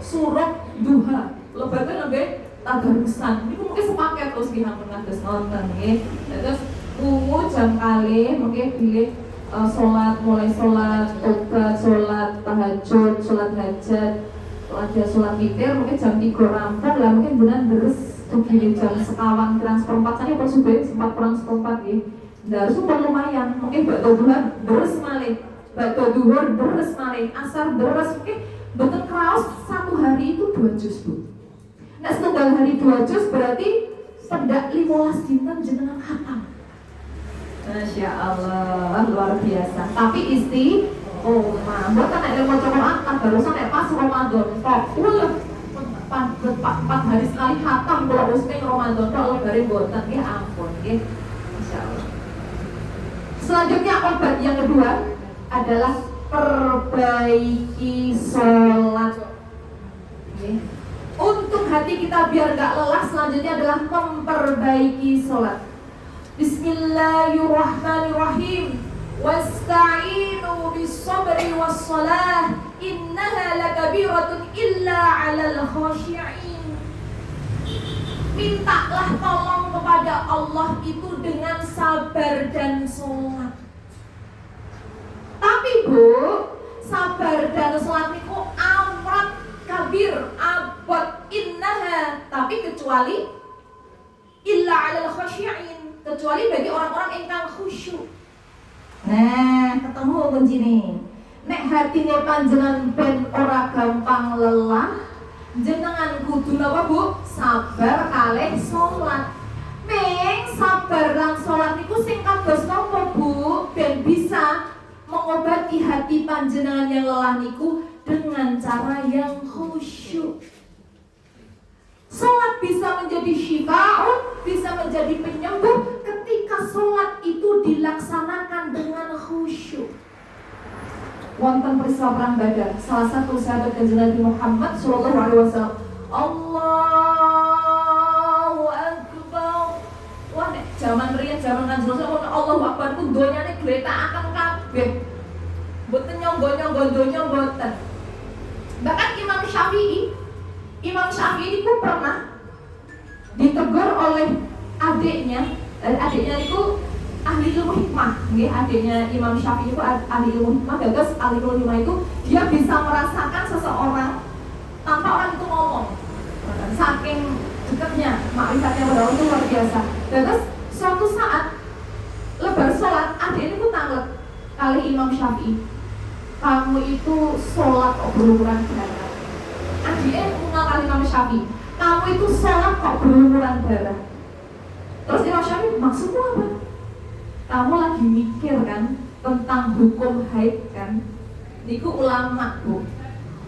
surah duha. Lebaran lebih tadarusan. Niku mungkin sepaket terus nggih ampun kados nonton nggih. Terus ungu jam kali mungkin pilih mulai sholat obat, sholat tahajud, sholat hajat, ada sholat witir mungkin jam 3 rampung lah, mungkin benar deres begini jam sekawan kurang seperempat saja pas subuh 4 kurang seperempat ya. Nah harus pun lumayan, mungkin bakto duhur deres malih, bakto duhur deres malih, asar deres mungkin betul kraos 1 hari itu 2 juz Bu. Nah setunggal hari 2 juz berarti sedak 15 dinten jenengan khatam. Masya Allah, luar biasa. Tapi istiqomah. Bukan nek maca Quran barusan nek pas Ramadan tok. 4 hari sekali khatam kalau wis ning Ramadan tok lebare mboten nggih ampun nggih. Masyaallah. Selanjutnya obat yang kedua adalah perbaiki sholat. Okay. Untuk hati kita biar gak lelah, selanjutnya adalah memperbaiki sholat. Bismillahirrahmanirrahim. Wasta'inu bis-sabri was-salah innaha lakabiratun illa 'alal khashi'in. Mintalah tolong kepada Allah itu dengan sabar dan sholat. Tapi Bu, sabar dan sholat itu amat kabir, abad innaha, tapi kecuali illa 'alal khashi'in, kecuali bagi orang-orang ingkang khusyuk. Nah, ketemu kunci nih. Nek hatine panjenengan ben ora gampang lelah, jenengan kudu napa Bu? Sabar kalih salat. Ming sabar lan salat niku sing kados napa Bu? Ben bisa mengobati hati panjenengan yang lelah niku dengan cara yang khusyuk. Salat bisa menjadi syifaun, bisa menjadi penyembuh ketika salat itu dilaksanakan dengan khusyuk. Wonten peristiwa perang Badar, salah satu sahabat kanjeng Nabi Muhammad sallallahu alaihi wasallam, Allahu Akbar. Wah, nek zaman riyen zaman kanjeng Rasul Allahu Akbar ku donyane glethaken kabeh. Mboten nyonggo-nyonggo donya mboten. Bahkan Imam Syafi'i itu pernah ditegur oleh adiknya itu ahli ilmu hikmah, nggih, adiknya Imam Syafi'i itu ahli ilmu hikmah. Gagas ahli ilmu hikmah itu dia bisa merasakan seseorang tanpa orang itu ngomong. Saking dekatnya makrifatnya pada Allah itu luar biasa. Gagas suatu saat lebar sholat, adik ini pun tanglet kali Imam Syafi'i, kamu itu sholat kok berumuran darah. Adiknya mengenal kali Imam Syafi'i, kamu itu sholat kok berumuran darah. Terus Imam Syafi'i, maksudmu apa? Kamu lagi mikir kan tentang hukum haid kan? Niku ulama bu,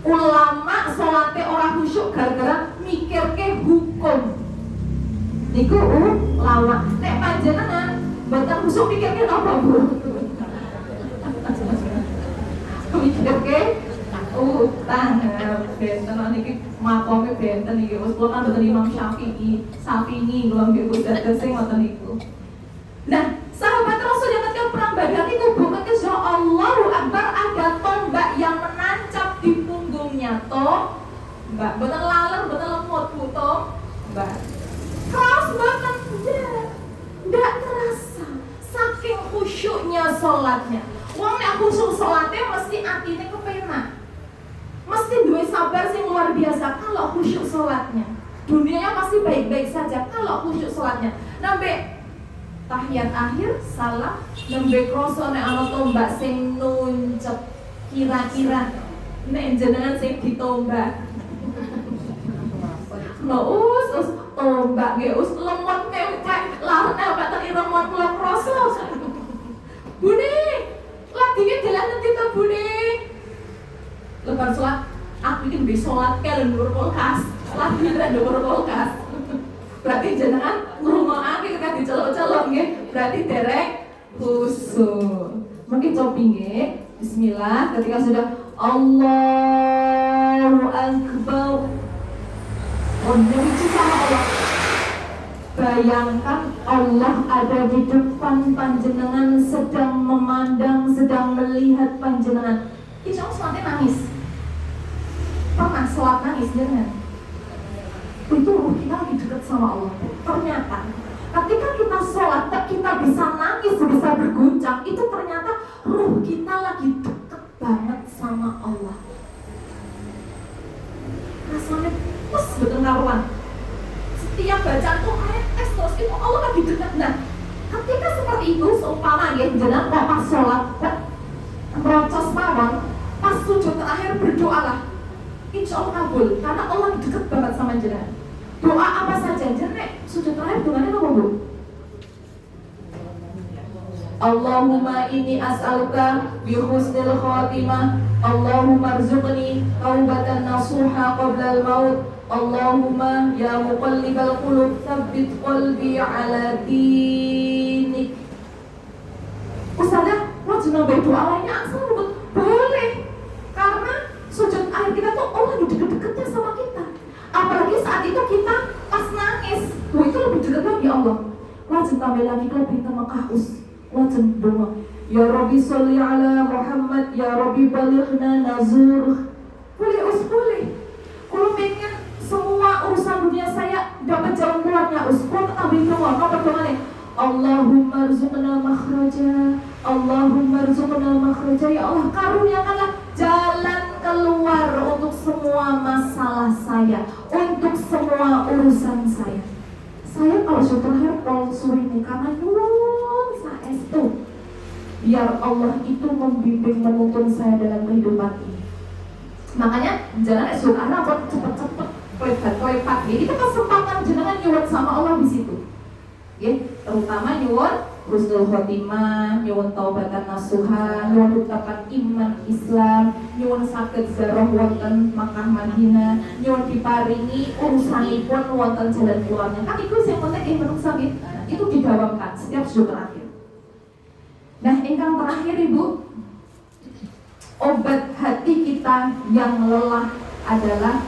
ulama sholatnya orang khusyuk gara-gara mikir ke hukum. Niku ulama. Nek panjenengan mboten khusyuk mikir ke apa bu? Mikir ke utang. Benten niki makome benten iki. Wis kula kan Imam Syafi'i, kula nggih boten sing ngoten niku. Nah, sahabat Rasul yang ketika perang Badar itu bukan keja Allahu Akbar, ada tombak yang menancap di punggungnya Mbak, boten laler, boten lemut bu Mbak. Keras banget, nggak terasa. Saking khusyuknya sholatnya. Wong nek khusyuk sholatnya mesti atine kepenak. Mesti duwe sabar sing luar biasa kalau khusyuk sholatnya. Dunianya pasti baik-baik saja kalau khusyuk sholatnya. Nambe tahiyat akhir salah, nembe kroso nek ana tombak sing nuncep, kira-kira nek jenengan sing ditombak. Us tombak nggih us lemot mewek larane apa tadi lemot kroso. Bune, ladine dolanan kita bune. Lebar salat, aku iki mbek salat kalian dhuwur kulkas, lagi dhuwur kulkas. Berarti jenengan ngrungokake ketika dicelok-celok nggih, berarti derek khusyuk. Mungkin cobi nggih. Bismillah, ketika sudah Allahu Akbar. Menuju sama Allah. Bayangkan Allah ada di depan panjenengan, sedang memandang, sedang melihat panjenengan. Insya Allah sholatnya nangis. Pernah sholat nangis jangan? Itu ruh kita lagi dekat sama Allah. Ternyata ketika kita sholat, kita bisa nangis, bisa berguncang. Itu ternyata ruh kita lagi dekat banget sama Allah. Rasanya pas betul karuan. Setiap bacaan tuh ayat terus itu Allah lagi dekat. Nah, ketika seperti itu seumpama ya jenengan pas sholat, merocos mawon, pas sujud terakhir berdoalah. Insya Allah kabul, karena Allah lagi dekat banget sama jenengan. Doa apa saja, jenengan sujud terakhir doanya apa bu? Allahumma inni as'aluka bi husnil khatimah, Allahumma rzuqni taubatan nasuha qabla al-maut, Allahumma ya muqallibal qulub tsabbit qalbi ala dinik. Ustazah, wajib nambah doa lainnya asal boleh, karena sujud akhir kita tuh Allah lagi deket-deketnya sama kita. Apalagi saat itu kita pas nangis, itu lebih dekat lagi Allah. Wajib tambah lagi kalau kita makaus, wajib doa. Ya Rabbi sholli ala Muhammad, Ya Rabbi balighna nazur. Boleh boleh. Kalau pengen semua urusan dunia saya dapat jalan keluarnya, kalau tambah doa, apa doanya? Allahumma rzuqna makhraja, Allahumma rzuqna makhraja. Ya Allah, karuniakanlah jalan keluar untuk semua masalah saya, untuk semua urusan saya. Saya kalau terakhir kalau suri ini karena nyuwun saestu biar Allah itu membimbing menuntun saya dalam kehidupan ini. Makanya jangan esok anak buat cepet-cepet klepat. Jadi kita kesempatan jenengan nyuwun sama Allah di situ. Ya, terutama nyuwun husnul khotimah, nyuwun taubatan nasuha, nyuwun utapan iman Islam, nyuwun saged ziarah wonten Makkah Madinah, nyuwun diparingi urusanipun wonten jalan keluarnya. Kan itu yang penting menungsa nggih. Itu didawamkan setiap sujud terakhir. Nah, ingkang terakhir Ibu, obat hati kita yang lelah adalah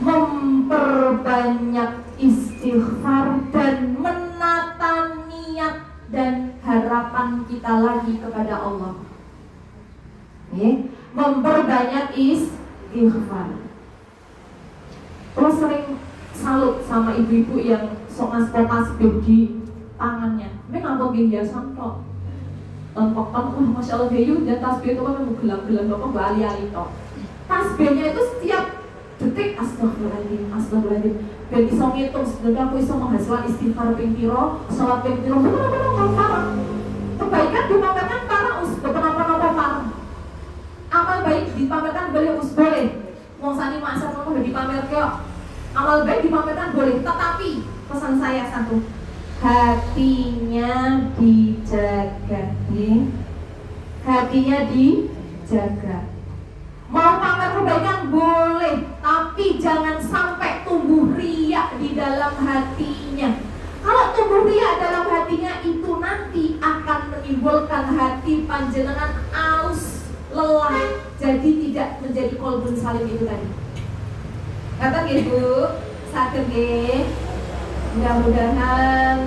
memperbanyak istighfar dan menata niat dan harapan kita lagi kepada Allah. Memperbanyak istighfar. Terus sering salut sama ibu-ibu yang sok ngaspol tasbih di tangannya. Tapi ngapa hiasan tok. Tompok-tompok, Masya Allah Bayu, dan tasbih itu kan gelang-gelang bapak berali-ali tok. Tasbihnya itu setiap detik astagfirullahaladzim, astagfirullahaladzim. Dan iso ngitung, sedangkan aku iso menghasilkan istighfar ping piro, sholat ping piro, parah. Kebaikan dipamerkan parah, kenapa-napa parah. Amal baik dipamerkan boleh, boleh. Wong sani masa kamu udah dipamer kok. Amal baik dipamerkan boleh, tetapi pesan saya satu, hatinya dijaga, hatinya dijaga. Mau pamer kebaikan boleh, tapi jangan sampai tumbuh riak di dalam hatinya. Kalau tumbuh riak dalam hatinya itu nanti akan menimbulkan hati panjenengan aus, lelah, jadi tidak menjadi qalbun salim itu tadi. Kata gitu, sakit nggih. Mudah-mudahan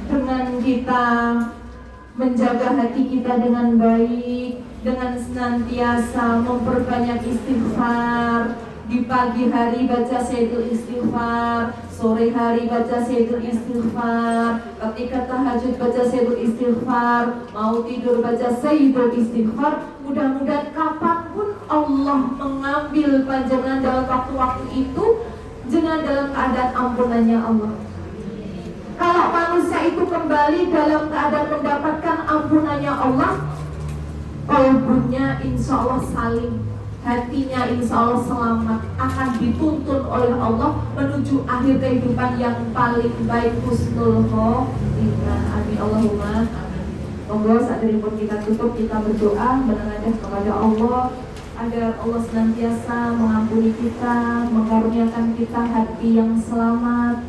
dengan kita menjaga hati kita dengan baik, dengan senantiasa memperbanyak istighfar, di pagi hari baca sayyidul istighfar, sore hari baca sayyidul istighfar, ketika tahajud baca sayyidul istighfar, mau tidur baca sayyidul istighfar. Mudah-mudahan kapanpun Allah mengambil panjangan dalam waktu-waktu itu dengan dalam keadaan ampunannya Allah. Kalau manusia itu kembali dalam keadaan mendapatkan ampunannya Allah, qalbunya insya Allah salim, hatinya insya Allah selamat, akan dituntun oleh Allah menuju akhir kehidupan yang paling baik, husnul khotimah. Amin Allahumma amin. Monggo saat ini pun kita tutup, kita berdoa menengadah kepada Allah agar Allah senantiasa mengampuni kita, mengaruniakan kita hati yang selamat,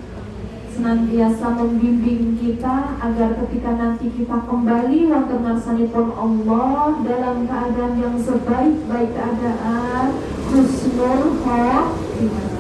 senantiasa membimbing kita agar ketika nanti kita kembali wonten ngarsanipun Allah dalam keadaan yang sebaik-baik keadaan, husnul khotimah.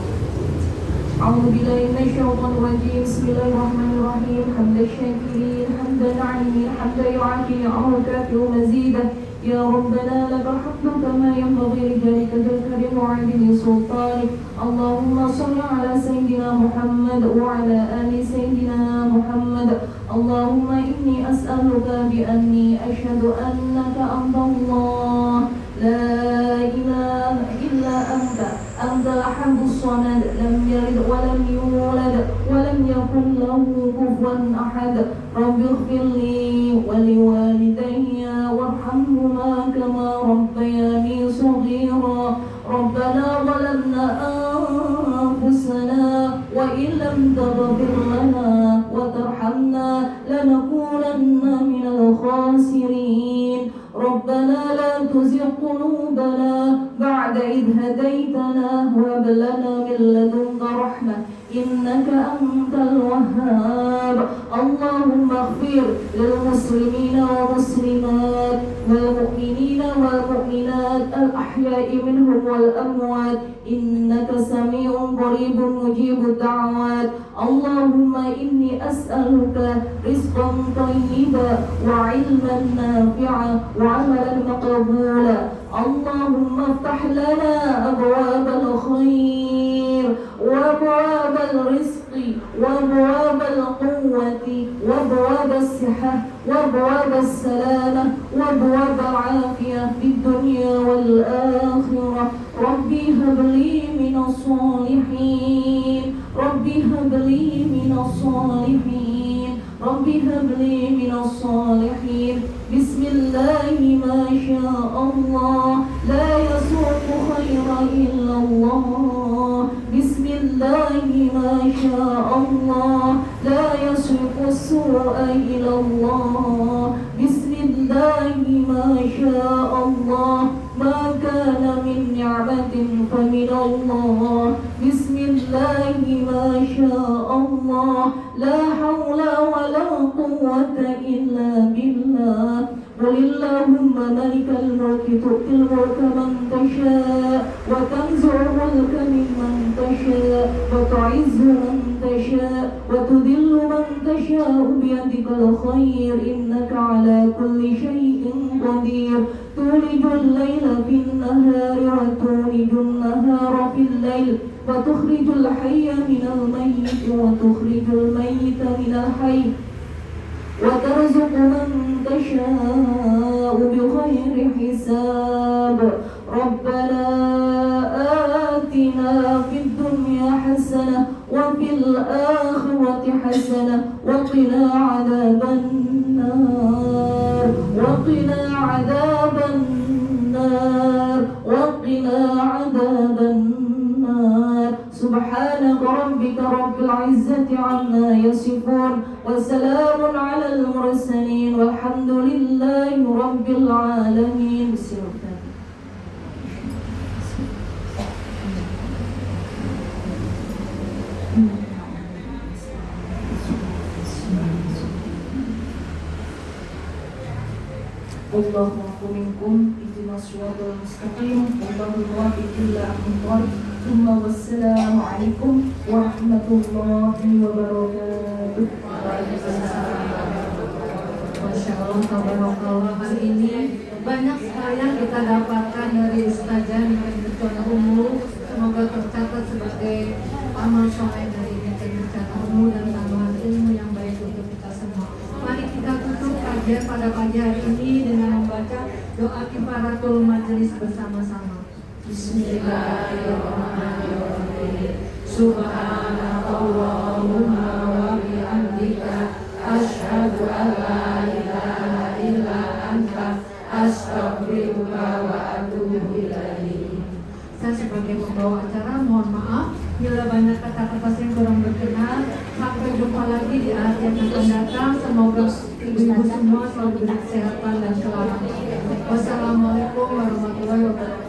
A'udzubillahi minasyaitonir rajim. Bismillahirrahmanirrahim. Hamdan syakirin, hamdan 'alimin, hamdan yu'afi 'awdatu mazidah. Ya Rabbana lakal hamdu kama yanbaghi li jalikal karim wa 'azimi sultanik. Allahumma shalli ala sayyidina Muhammad wa ala ali sayyidina Muhammad. Allahumma inni as'aluka bi anni asyhadu annaka antallah la ilaha illa anta antal ahadus samad lam yalid wa lam yulad wa lam yakul lahu kufuwan ahad. Rabbi ighfirli wa liwalidayya warhamhuma kama rabbayani shaghira. Rabbana zalamna anfusana wa in lam taghfir lana wa tarhamna lanakunanna minal khasirin. Rabbana la tuzigh qulubana ba'da idh hadaytana wa hab lana min ladunka rahmah innaka antal wahhab. Allahumma ighfir lil muslimina wal muslimat wal mu'minina wal mu'minat al ahya'i minhum wal amwat innaka sami'un qaribun mujibud da'awat. Allahumma inni as'aluka rizqan thayyiban wa 'ilman nafi'an wa 'amalan maqbula. Allahumma iftah lana abwabal khair wa abwabal rizqi wa abwabal quwwati wa abwabas sihah wa abwabas salamah wa abwabal afiyah fid dunya wal akhirah. Rabbi habli minas salihin, Rabbi habli minas salihin, Rabbi habli minas salihin. Bismillahi ma sya Allah, la yasuqu khaira illallah. Bismillahi ma sya Allah, la yasuqu su'a illallah. Bismillahi ma sya Allah, ma kana min ni'matin famin Allah. Bismillahi ma sya Allah, la hawla wa la quwwata illa billah. Qulillahumma malikal mulki tu'til mulka man tasha' wa tanzi'ul mulka mimman tasha' wa tu'izzu man tasha' wa tudhillu man tasha' biyadikal khair innaka ala kulli syai'in qadir. تولج الليل في النهار وتولج النهار في الليل وتخرج الحي من الميت وتخرج الميت من الحي وترزق من تشاء بغير حساب ربنا آتنا في الدنيا حسنة وفي الآخرة حسنة وقنا عذاب النار وقنا عذاب النار وقنا عذاب النار سبحانك ربك رب العزة عما يصفون وسلام على المرسلين والحمد لله رب العالمين. بسم الله. Allahu minkum ihdinas siratal mustaqim wallahu muwaffiq ila aqwamit thumma wassalamu alaikum warahmatullahi wabarakatuh. Masya Allah, tabarakallah. Hari ini banyak sekali yang kita dapatkan dari Ustazah Bencana Umum. Semoga tercatat sebagai amal soleh dari Bencana Umum dan tambahan ilmu yang baik untuk kita semua. Mari kita tutup kajian pada pagi hari ini dengan membaca doa kifaratul majelis bersama-sama. Bismillahirrahmanirrahim. Subhanakallahumma wa bihamdika asyhadu an la ilaha illa anta astaghfiruka wa atubu ilaik. Saya sebagai pembawa acara mohon maaf bila banyak kata-kata yang kurang berkenan. Sampai jumpa lagi di akhir yang akan datang. Semoga ibu-ibu semua selalu diberi kesehatan dan keselamatan. Wassalamualaikum warahmatullahi wabarakatuh.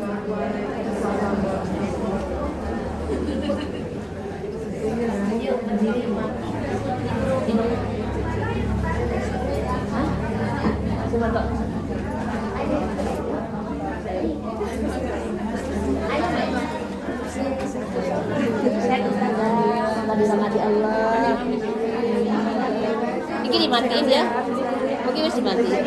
Sama di Allah. Ini dimatiin ya? Oke, wis dimatiin.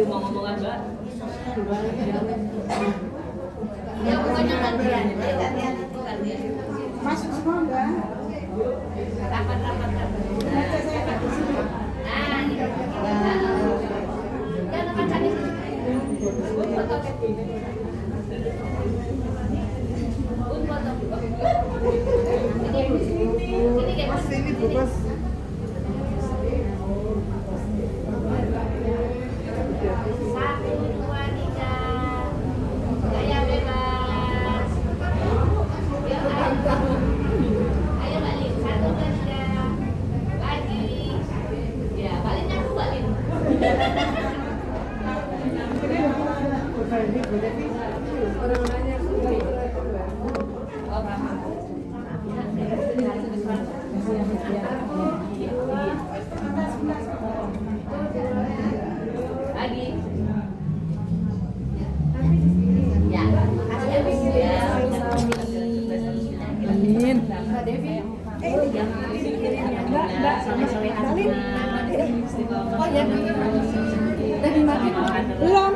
Mau ngomongan Mbak? Ya pokoknya gantian. Masuk semua enggak? Rapat. Ini bebas. Belum.